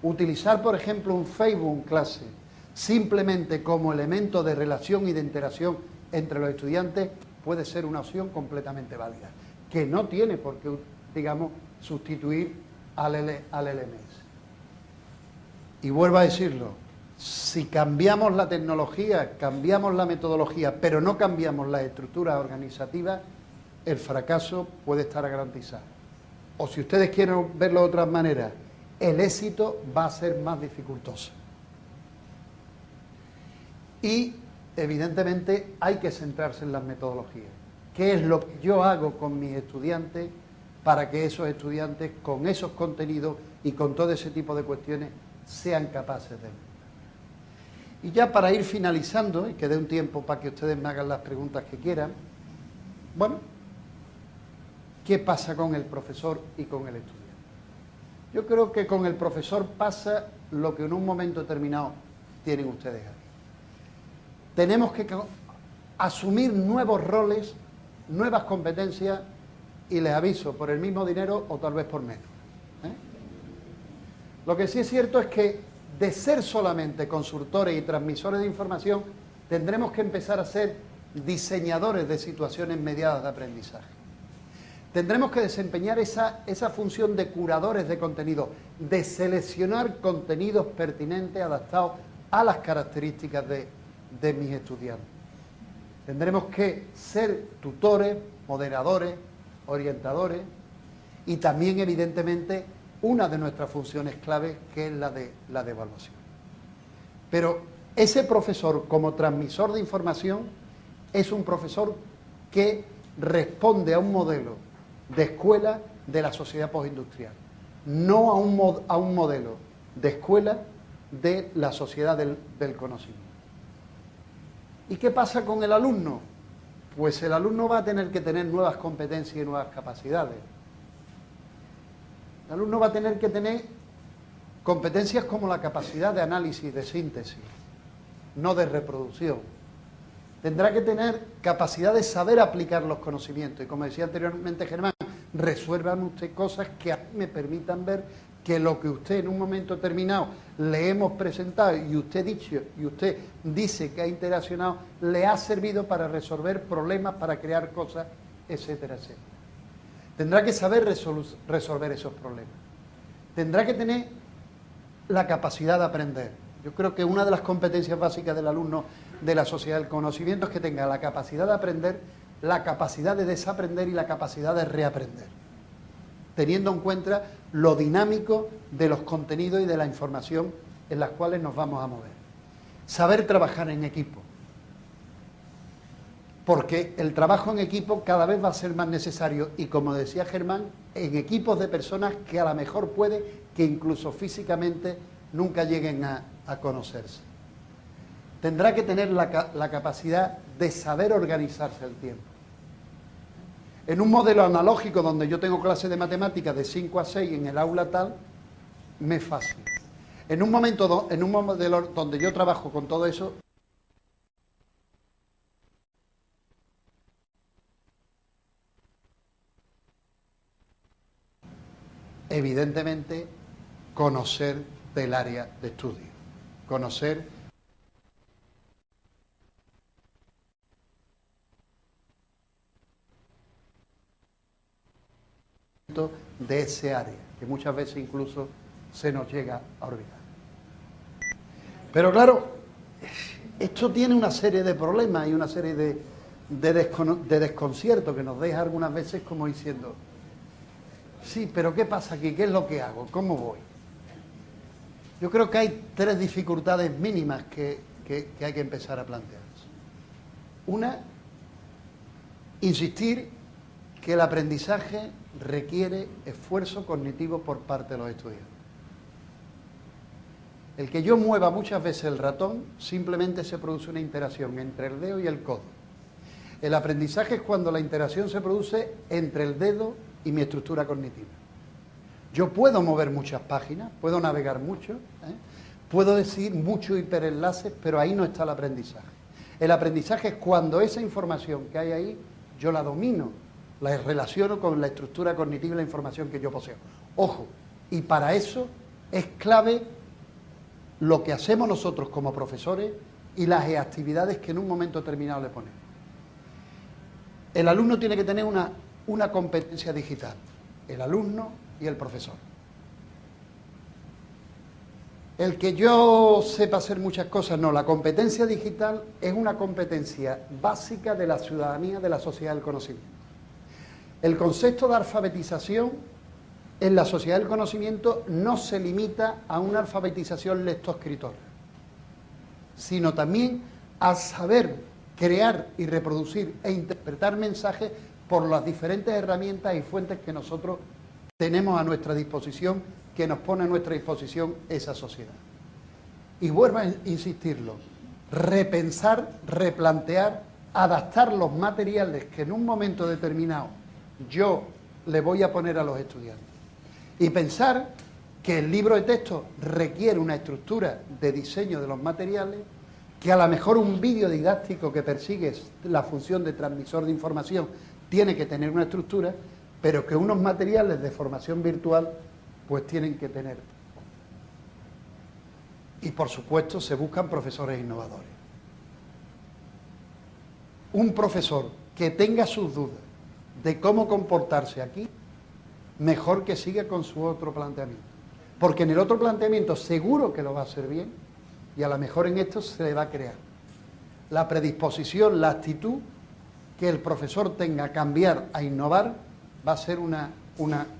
S2: Utilizar, por ejemplo, un Facebook en clase simplemente como elemento de relación y de interacción entre los estudiantes puede ser una opción completamente válida, que no tiene por qué, digamos, sustituir al LMS. Y vuelvo a decirlo, si cambiamos la tecnología, cambiamos la metodología, pero no cambiamos la estructura organizativa, el fracaso puede estar garantizado. O si ustedes quieren verlo de otras maneras, el éxito va a ser más dificultoso. Y, evidentemente, hay que centrarse en las metodologías. ¿Qué es lo que yo hago con mis estudiantes para que esos estudiantes, con esos contenidos y con todo ese tipo de cuestiones, sean capaces de ver? Y ya para ir finalizando, y que dé un tiempo para que ustedes me hagan las preguntas que quieran, bueno, ¿qué pasa con el profesor y con el estudiante? Yo creo que con el profesor pasa lo que en un momento determinado tienen ustedes aquí. Tenemos que asumir nuevos roles, nuevas competencias, y les aviso, por el mismo dinero o tal vez por menos. Lo que sí es cierto es que de ser solamente consultores y transmisores de información, tendremos que empezar a ser diseñadores de situaciones mediadas de aprendizaje. Tendremos que desempeñar esa función de curadores de contenido, de seleccionar contenidos pertinentes, adaptados a las características de mis estudiantes. Tendremos que ser tutores, moderadores, orientadores y también, evidentemente, una de nuestras funciones claves, que es la de evaluación. Pero ese profesor, como transmisor de información, es un profesor que responde a un modelo de escuela de la sociedad postindustrial, no a un modelo de escuela de la sociedad del conocimiento. ¿Y qué pasa con el alumno? Pues el alumno va a tener que tener nuevas competencias y nuevas capacidades. El alumno va a tener que tener competencias como la capacidad de análisis, de síntesis, no de reproducción. Tendrá que tener capacidad de saber aplicar los conocimientos. Y como decía anteriormente Germán, resuelvan usted cosas que a mí me permitan ver que lo que usted en un momento determinado le hemos presentado y usted dice que ha interaccionado, le ha servido para resolver problemas, para crear cosas, etcétera, etcétera. Tendrá que saber resolver esos problemas. Tendrá que tener la capacidad de aprender. Yo creo que una de las competencias básicas del alumno de la sociedad del conocimiento es que tenga la capacidad de aprender, la capacidad de desaprender y la capacidad de reaprender, teniendo en cuenta lo dinámico de los contenidos y de la información en las cuales nos vamos a mover. Saber trabajar en equipo. porque el trabajo en equipo cada vez va a ser más necesario y, como decía Germán, en equipos de personas que a lo mejor puede que incluso físicamente nunca lleguen a conocerse. Tendrá que tener la capacidad de saber organizarse el tiempo. En un modelo analógico donde yo tengo clases de matemáticas de 5 a 6 en el aula tal, me es fácil. En un modelo donde yo trabajo con todo eso, evidentemente, conocer del área de estudio, conocer de ese área, que muchas veces incluso se nos llega a olvidar. Pero claro, esto tiene una serie de problemas y una serie de desconcierto que nos deja algunas veces como diciendo, sí, pero ¿qué pasa aquí? ¿Qué es lo que hago? ¿Cómo voy? Yo creo que hay 3 dificultades mínimas que hay que empezar a plantearse. Una, insistir que el aprendizaje requiere esfuerzo cognitivo por parte de los estudiantes. El que yo mueva muchas veces el ratón, simplemente se produce una interacción entre el dedo y el codo. El aprendizaje es cuando la interacción se produce entre el dedo y mi estructura cognitiva. Yo puedo mover muchas páginas, puedo navegar mucho, puedo decir muchos hiperenlaces, pero ahí no está el aprendizaje. El aprendizaje es cuando esa información que hay ahí, yo la domino, la relaciono con la estructura cognitiva y la información que yo poseo. Ojo, y para eso es clave lo que hacemos nosotros como profesores y las actividades que en un momento determinado le ponemos. El alumno tiene que tener una competencia digital, el alumno y el profesor. El que yo sepa hacer muchas cosas, no, la competencia digital es una competencia básica de la ciudadanía, de la sociedad del conocimiento. El concepto de alfabetización en la sociedad del conocimiento no se limita a una alfabetización lectoescritora, sino también a saber crear y reproducir e interpretar mensajes por las diferentes herramientas y fuentes que nosotros tenemos a nuestra disposición, que nos pone a nuestra disposición esa sociedad. Y vuelvo a insistirlo, repensar, replantear, adaptar los materiales que en un momento determinado yo le voy a poner a los estudiantes. Y pensar que el libro de texto requiere una estructura de diseño de los materiales, que a lo mejor un vídeo didáctico que persigue la función de transmisor de información tiene que tener una estructura, pero que unos materiales de formación virtual pues tienen que tener. Y por supuesto se buscan profesores innovadores. Un profesor que tenga sus dudas de cómo comportarse aquí, mejor que siga con su otro planteamiento. Porque en el otro planteamiento seguro que lo va a hacer bien y a lo mejor en esto se le va a crear la predisposición, la actitud que el profesor tenga a cambiar, a innovar, va a ser una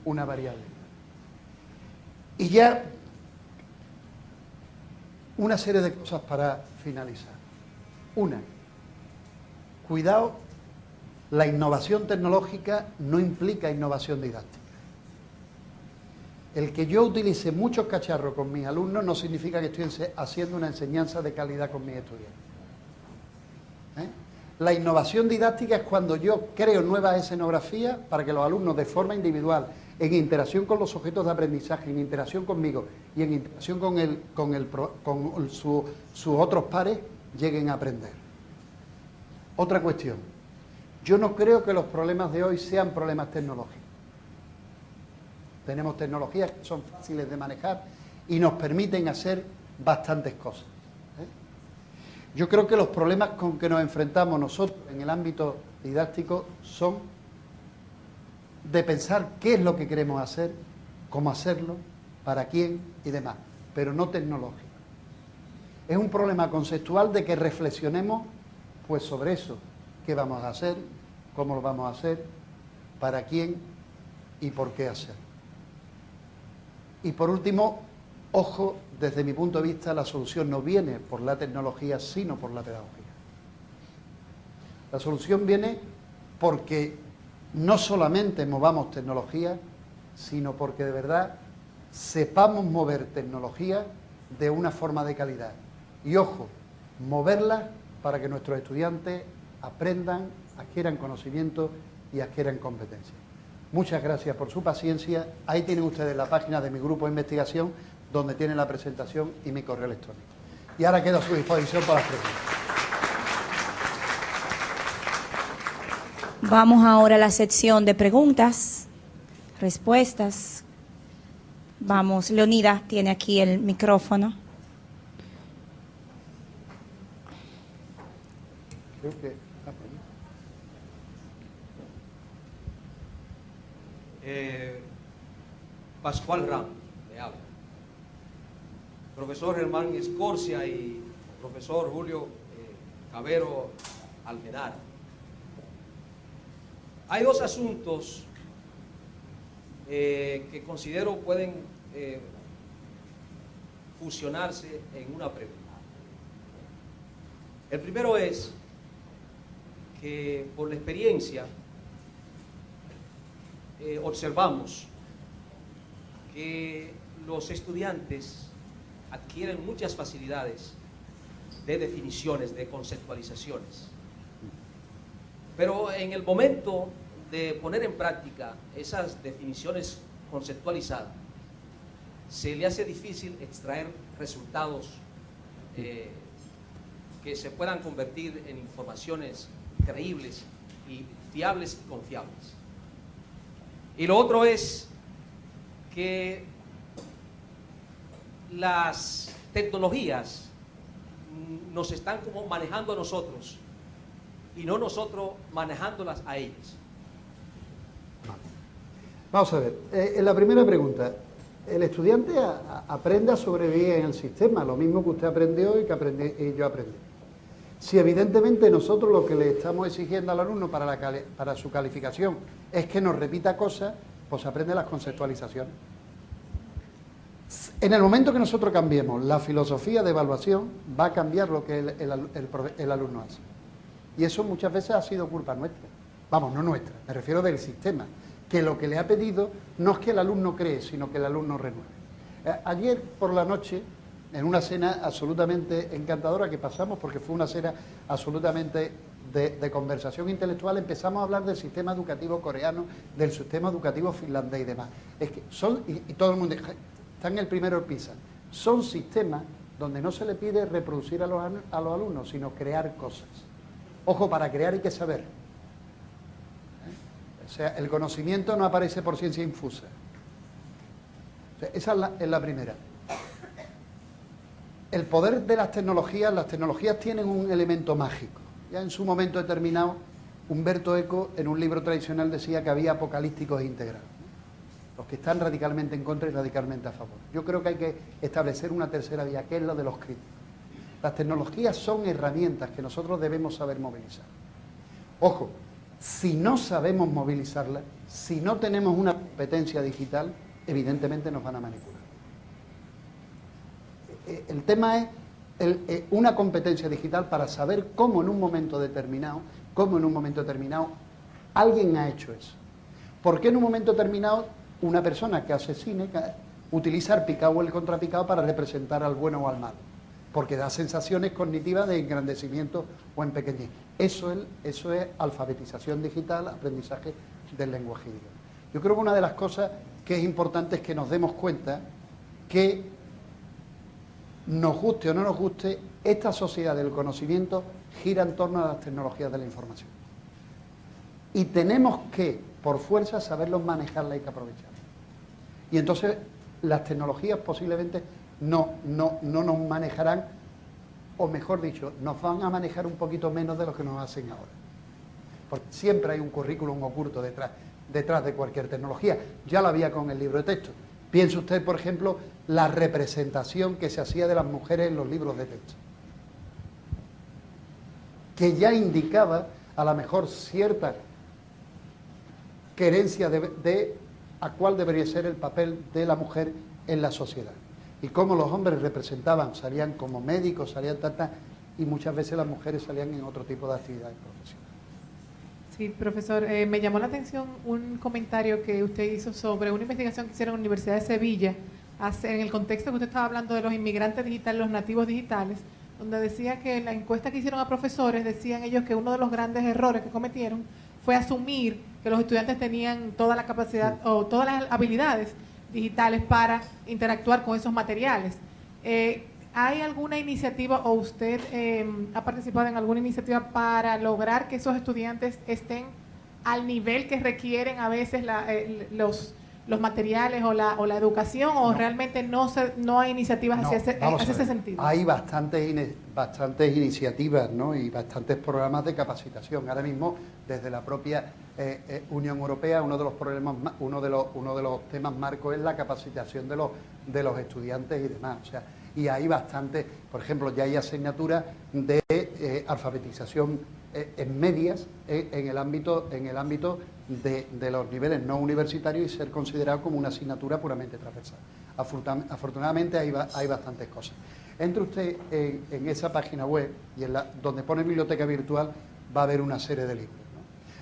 S2: variable. Y ya una serie de cosas para finalizar. Una, cuidado, la innovación tecnológica no implica innovación didáctica. El que yo utilice muchos cacharros con mis alumnos no significa que estoy haciendo una enseñanza de calidad con mis estudiantes. La innovación didáctica es cuando yo creo nuevas escenografías para que los alumnos de forma individual, en interacción con los objetos de aprendizaje, en interacción conmigo y en interacción con sus otros pares, lleguen a aprender. Otra cuestión, yo no creo que los problemas de hoy sean problemas tecnológicos. Tenemos tecnologías que son fáciles de manejar y nos permiten hacer bastantes cosas. Yo creo que los problemas con que nos enfrentamos nosotros en el ámbito didáctico son de pensar qué es lo que queremos hacer, cómo hacerlo, para quién y demás, pero no tecnológico. Es un problema conceptual de que reflexionemos pues sobre eso, qué vamos a hacer, cómo lo vamos a hacer, para quién y por qué hacer. Y por último, ojo, desde mi punto de vista la solución no viene por la tecnología, sino por la pedagogía. La solución viene porque no solamente movamos tecnología, sino porque de verdad sepamos mover tecnología de una forma de calidad. Y ojo, moverla para que nuestros estudiantes aprendan, adquieran conocimiento y adquieran competencias. Muchas gracias por su paciencia. Ahí tienen ustedes la página de mi grupo de investigación, donde tienen la presentación y mi correo electrónico. Y ahora quedo a su disposición para las preguntas.
S3: Vamos ahora a la sección de preguntas, respuestas. Vamos, Leonida tiene aquí el micrófono.
S2: Creo que...
S4: Pascual Ram, le habla. Profesor Germán Escorcia y profesor Julio Cabero Almenara. Hay dos asuntos que considero pueden fusionarse en una pregunta. El primero es que por la experiencia observamos que los estudiantes adquieren muchas facilidades de definiciones, de conceptualizaciones. Pero en el momento de poner en práctica esas definiciones conceptualizadas, se le hace difícil extraer resultados que se puedan convertir en informaciones creíbles y fiables y confiables. Y lo otro es que las tecnologías nos están como manejando a nosotros y no nosotros manejándolas a ellas.
S2: Vamos a ver, en la primera pregunta, el estudiante aprende a sobrevivir en el sistema, lo mismo que usted aprendió y que yo aprendí. Si evidentemente nosotros lo que le estamos exigiendo al alumno para su calificación es que nos repita cosas, pues aprende las conceptualizaciones. En el momento que nosotros cambiemos la filosofía de evaluación, va a cambiar lo que el alumno hace. Y eso muchas veces ha sido culpa nuestra. Vamos, no nuestra, me refiero del sistema, que lo que le ha pedido no es que el alumno cree, sino que el alumno renueve. Ayer por la noche, en una cena absolutamente encantadora que pasamos, porque fue una cena absolutamente de conversación intelectual, empezamos a hablar del sistema educativo coreano, del sistema educativo finlandés y demás. Es que son, y todo el mundo está en el primero PISA, son sistemas donde no se le pide reproducir a los alumnos, sino crear cosas. Ojo, para crear hay que saber. O sea, el conocimiento no aparece por ciencia infusa. O sea, esa es la primera. El poder de las tecnologías tienen un elemento mágico. Ya en su momento determinado, Humberto Eco, en un libro tradicional, decía que había apocalípticos integrales. Los que están radicalmente en contra y radicalmente a favor. Yo creo que hay que establecer una tercera vía, que es la de los críticos. Las tecnologías son herramientas que nosotros debemos saber movilizar. Ojo, si no sabemos movilizarlas, si no tenemos una competencia digital, evidentemente nos van a manipular. El tema es una competencia digital para saber cómo en un momento determinado, alguien ha hecho eso. ¿Por qué en un momento determinado una persona que hace cine utiliza el picado o el contrapicado para representar al bueno o al malo? Porque da sensaciones cognitivas de engrandecimiento o empequeñez. Eso es alfabetización digital, aprendizaje del lenguaje digital. Yo creo que una de las cosas que es importante es que nos demos cuenta que, nos guste o no nos guste, esta sociedad del conocimiento gira en torno a las tecnologías de la información. Y tenemos que, por fuerza, saberlos manejarlas y que aprovecharlas. Y entonces las tecnologías posiblemente no nos manejarán, o mejor dicho, nos van a manejar un poquito menos de lo que nos hacen ahora. Porque siempre hay un currículum oculto detrás de cualquier tecnología. Ya lo había con el libro de texto. Piense usted, por ejemplo, la representación que se hacía de las mujeres en los libros de texto, que ya indicaba a lo mejor cierta querencia de a cuál debería ser el papel de la mujer en la sociedad. Y cómo los hombres representaban, salían como médicos, salían y muchas veces las mujeres salían en otro tipo de actividades profesionales.
S5: Sí, profesor, me llamó la atención un comentario que usted hizo sobre una investigación que hicieron en la Universidad de Sevilla, en el contexto que usted estaba hablando de los inmigrantes digitales, los nativos digitales, donde decía que en la encuesta que hicieron a profesores, decían ellos que uno de los grandes errores que cometieron fue asumir que los estudiantes tenían toda la capacidad o todas las habilidades digitales para interactuar con esos materiales. ¿Hay alguna iniciativa o usted ha participado en alguna iniciativa para lograr que esos estudiantes estén al nivel que requieren a veces los materiales o la educación, o realmente no hay iniciativas hacia ese sentido?
S2: Hay bastantes iniciativas, ¿no? Y bastantes programas de capacitación. Ahora mismo, desde la propia Unión Europea, uno de los temas marcos es la capacitación de los estudiantes y demás. O sea, y hay bastantes, por ejemplo, ya hay asignaturas de alfabetización en medias en el ámbito de los niveles no universitarios y ser considerado como una asignatura puramente transversal. Afortunadamente hay bastantes cosas. Entre usted en esa página web y donde pone biblioteca virtual va a haber una serie de libros, ¿no?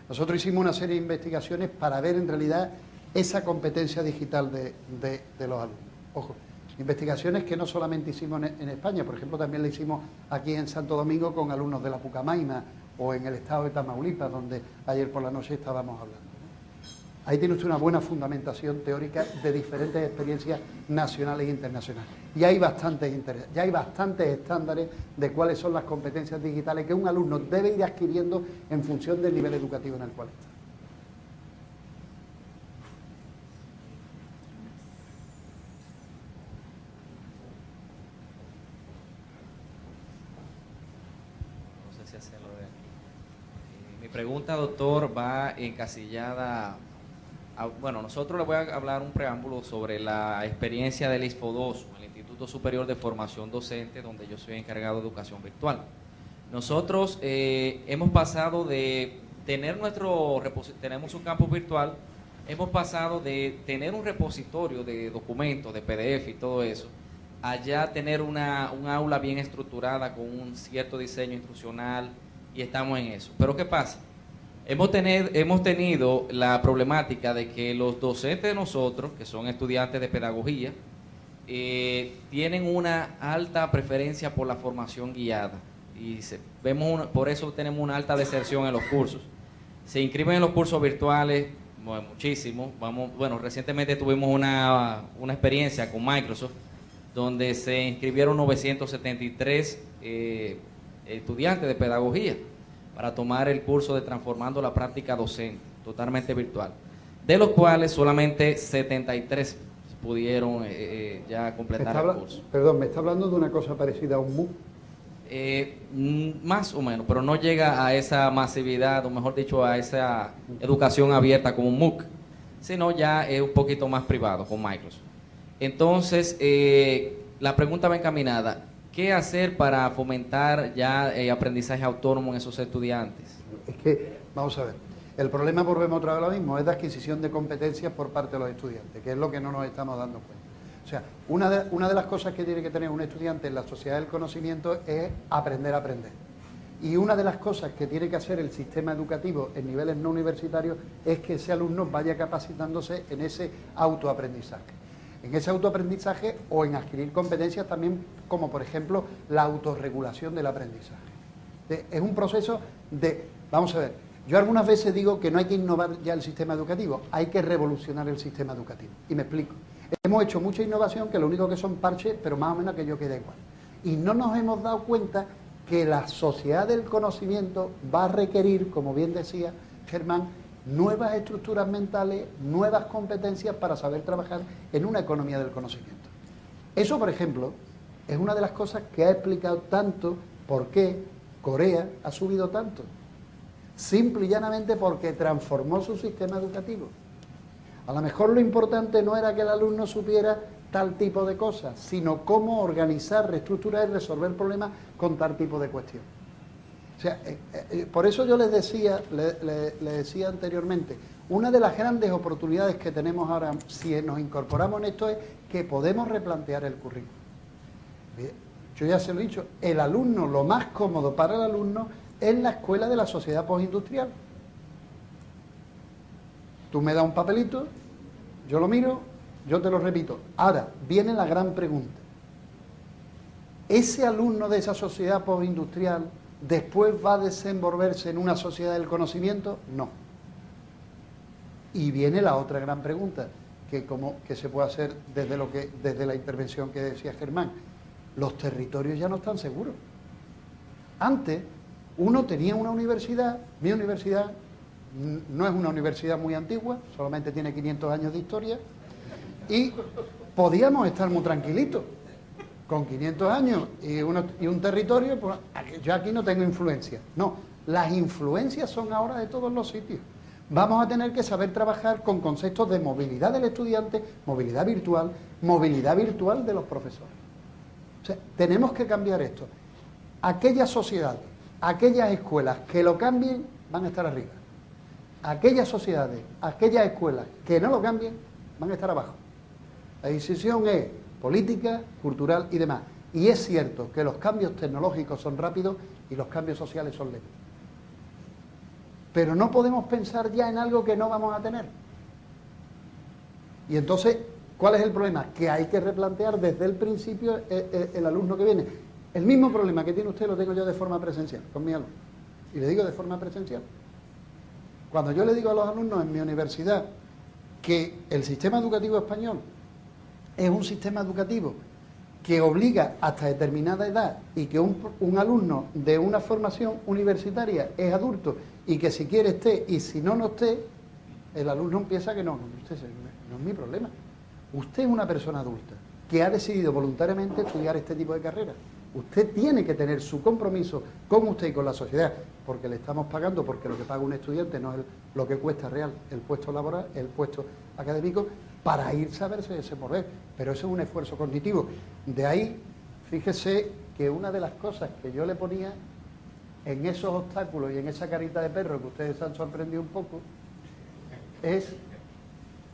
S2: Nosotros hicimos una serie de investigaciones para ver en realidad esa competencia digital de los alumnos. Ojo, investigaciones que no solamente hicimos en España, por ejemplo, también la hicimos aquí en Santo Domingo con alumnos de la Pucamaima o en el estado de Tamaulipas, donde ayer por la noche estábamos hablando, ¿no? Ahí tiene usted una buena fundamentación teórica de diferentes experiencias nacionales e internacionales. Y hay bastantes estándares de cuáles son las competencias digitales que un alumno debe ir adquiriendo en función del nivel educativo en el cual está.
S6: Mi pregunta, doctor, va encasillada bueno, nosotros le voy a hablar un preámbulo sobre la experiencia del ISFODOSO, el Instituto Superior de Formación Docente, donde yo soy encargado de educación virtual. Nosotros hemos pasado de tenemos un campus virtual, hemos pasado de tener un repositorio de documentos, de PDF y todo eso, a ya tener un aula bien estructurada con un cierto diseño instruccional, y estamos en eso. Pero ¿qué pasa? Hemos tenido la problemática de que los docentes de nosotros, que son estudiantes de pedagogía, tienen una alta preferencia por la formación guiada. Y por eso tenemos una alta deserción en los cursos. Se inscriben en los cursos virtuales, bueno, muchísimo. Recientemente tuvimos una experiencia con Microsoft, donde se inscribieron 973 estudiantes de pedagogía para tomar el curso de Transformando la Práctica Docente, totalmente virtual, de los cuales solamente 73 pudieron ya completar el curso.
S2: Perdón, ¿me está hablando de una cosa parecida a un MOOC?
S6: Más o menos, pero no llega a esa masividad, o mejor dicho, a esa educación abierta como un MOOC, sino ya es un poquito más privado con Microsoft. Entonces, la pregunta va encaminada: ¿qué hacer para fomentar ya aprendizaje autónomo en esos estudiantes?
S2: Es que, vamos a ver, el problema, volvemos otra vez a lo mismo, es de adquisición de competencias por parte de los estudiantes, que es lo que no nos estamos dando cuenta. O sea, una de las cosas que tiene que tener un estudiante en la sociedad del conocimiento es aprender a aprender. Y una de las cosas que tiene que hacer el sistema educativo en niveles no universitarios es que ese alumno vaya capacitándose en ese autoaprendizaje. En ese autoaprendizaje o en adquirir competencias también, como por ejemplo la autorregulación del aprendizaje. Es un proceso vamos a ver, yo algunas veces digo que no hay que innovar ya el sistema educativo, hay que revolucionar el sistema educativo. Y me explico. Hemos hecho mucha innovación que lo único que son parches, pero más o menos aquello queda igual. Y no nos hemos dado cuenta que la sociedad del conocimiento va a requerir, como bien decía Germán, nuevas estructuras mentales, nuevas competencias para saber trabajar en una economía del conocimiento. Eso, por ejemplo, es una de las cosas que ha explicado tanto por qué Corea ha subido tanto. Simple y llanamente porque transformó su sistema educativo. A lo mejor lo importante no era que el alumno supiera tal tipo de cosas, sino cómo organizar, reestructurar y resolver problemas con tal tipo de cuestiones. O sea, por eso yo les decía anteriormente, una de las grandes oportunidades que tenemos ahora, si nos incorporamos en esto, es que podemos replantear el currículum. Yo ya se lo he dicho, el alumno, lo más cómodo para el alumno es la escuela de la sociedad postindustrial. Tú me das un papelito, yo lo miro, yo te lo repito. Ahora, viene la gran pregunta. ¿Ese alumno de esa sociedad postindustrial después va a desenvolverse en una sociedad del conocimiento? No. Y viene la otra gran pregunta, que se puede hacer desde la intervención que decía Germán. Los territorios ya no están seguros. Antes, uno tenía una universidad, mi universidad no es una universidad muy antigua, solamente tiene 500 años de historia, y podíamos estar muy tranquilitos. Con 500 años y un territorio, pues yo aquí no tengo influencia. No, las influencias son ahora de todos los sitios. Vamos a tener que saber trabajar con conceptos de movilidad del estudiante, movilidad virtual de los profesores. O sea, tenemos que cambiar esto. Aquellas sociedades, aquellas escuelas que lo cambien, van a estar arriba. Aquellas sociedades, aquellas escuelas que no lo cambien, van a estar abajo. La decisión es política, cultural y demás. Y es cierto que los cambios tecnológicos son rápidos y los cambios sociales son lentos. Pero no podemos pensar ya en algo que no vamos a tener. Y entonces, ¿cuál es el problema? Que hay que replantear desde el principio el alumno que viene. El mismo problema que tiene usted lo tengo yo de forma presencial, con mi alumno. Y le digo de forma presencial. Cuando yo le digo a los alumnos en mi universidad que el sistema educativo español es un sistema educativo que obliga hasta determinada edad y que un alumno de una formación universitaria es adulto y que si quiere esté y si no, no esté, el alumno empieza que no es mi problema. Usted es una persona adulta que ha decidido voluntariamente estudiar este tipo de carreras. Usted tiene que tener su compromiso con usted y con la sociedad, porque le estamos pagando, porque lo que paga un estudiante no es lo que cuesta real el puesto laboral, el puesto académico, para ir a saberse desenvolver. Pero eso es un esfuerzo cognitivo. De ahí, fíjese que una de las cosas que yo le ponía en esos obstáculos y en esa carita de perro que ustedes se han sorprendido un poco, es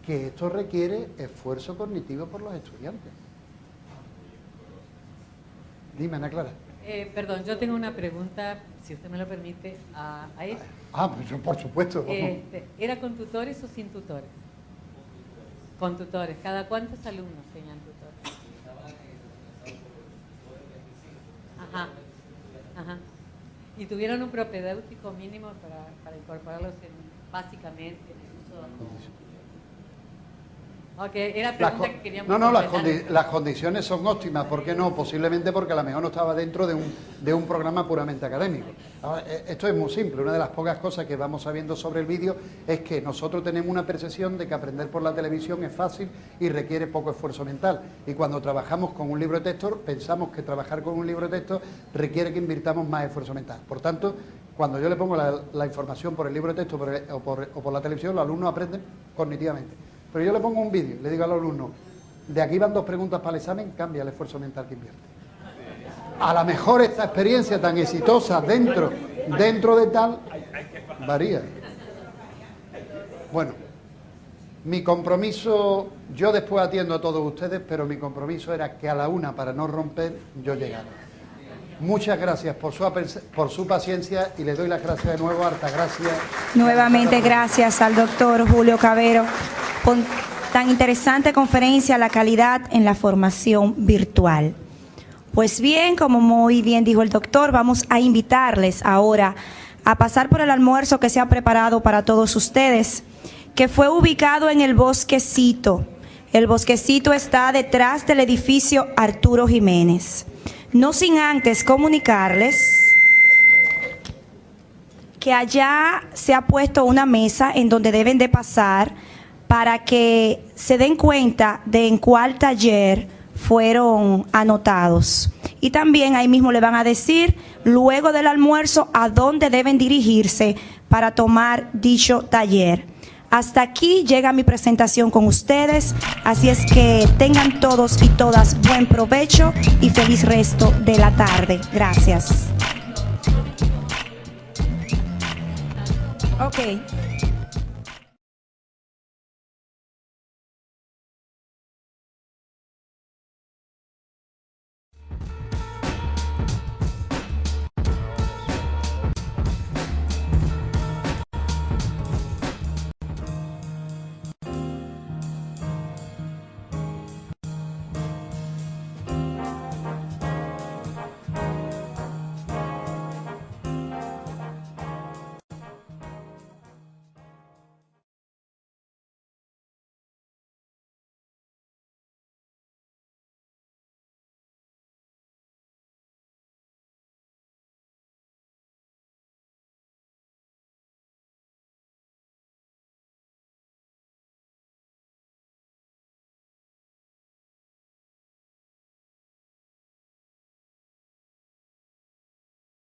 S2: que esto requiere esfuerzo cognitivo por los estudiantes. Dime, Ana Clara.
S7: Perdón, yo tengo una pregunta, si usted me lo permite, a esto.
S2: Pues por supuesto.
S7: ¿Era con tutores o sin tutores? Con tutores. ¿Cada cuántos alumnos tenían tutores? Ajá. Ajá. ¿Y tuvieron un propedéutico mínimo para incorporarlos básicamente en el uso de... Okay, era pregunta que queríamos
S2: las condiciones son óptimas. ¿Por qué no? Posiblemente porque a lo mejor no estaba dentro de un programa puramente académico. Ahora, esto es muy simple. Una de las pocas cosas que vamos sabiendo sobre el vídeo es que nosotros tenemos una percepción de que aprender por la televisión es fácil y requiere poco esfuerzo mental. Y cuando trabajamos con un libro de texto, pensamos que trabajar con un libro de texto requiere que invirtamos más esfuerzo mental. Por tanto, cuando yo le pongo la información por el libro de texto o por la televisión, los alumnos aprenden cognitivamente. Pero yo le pongo un vídeo, le digo al alumno, de aquí van 2 preguntas para el examen, cambia el esfuerzo mental que invierte. A lo mejor esta experiencia tan exitosa dentro de tal, varía. Bueno, mi compromiso, yo después atiendo a todos ustedes, pero mi compromiso era que a la 1, para no romper, yo llegara. Muchas gracias por su paciencia y le doy las gracias de nuevo, harta gracias.
S3: Nuevamente gracias al doctor Julio Cavero por tan interesante conferencia, la calidad en la formación virtual. Pues bien, como muy bien dijo el doctor, vamos a invitarles ahora a pasar por el almuerzo que se ha preparado para todos ustedes, que fue ubicado en el Bosquecito. El Bosquecito está detrás del edificio Arturo Jiménez. No sin antes comunicarles que allá se ha puesto una mesa en donde deben de pasar para que se den cuenta de en cuál taller fueron anotados. Y también ahí mismo le van a decir, luego del almuerzo, a dónde deben dirigirse para tomar dicho taller. Hasta aquí llega mi presentación con ustedes, así es que tengan todos y todas buen provecho y feliz resto de la tarde. Gracias. Ok.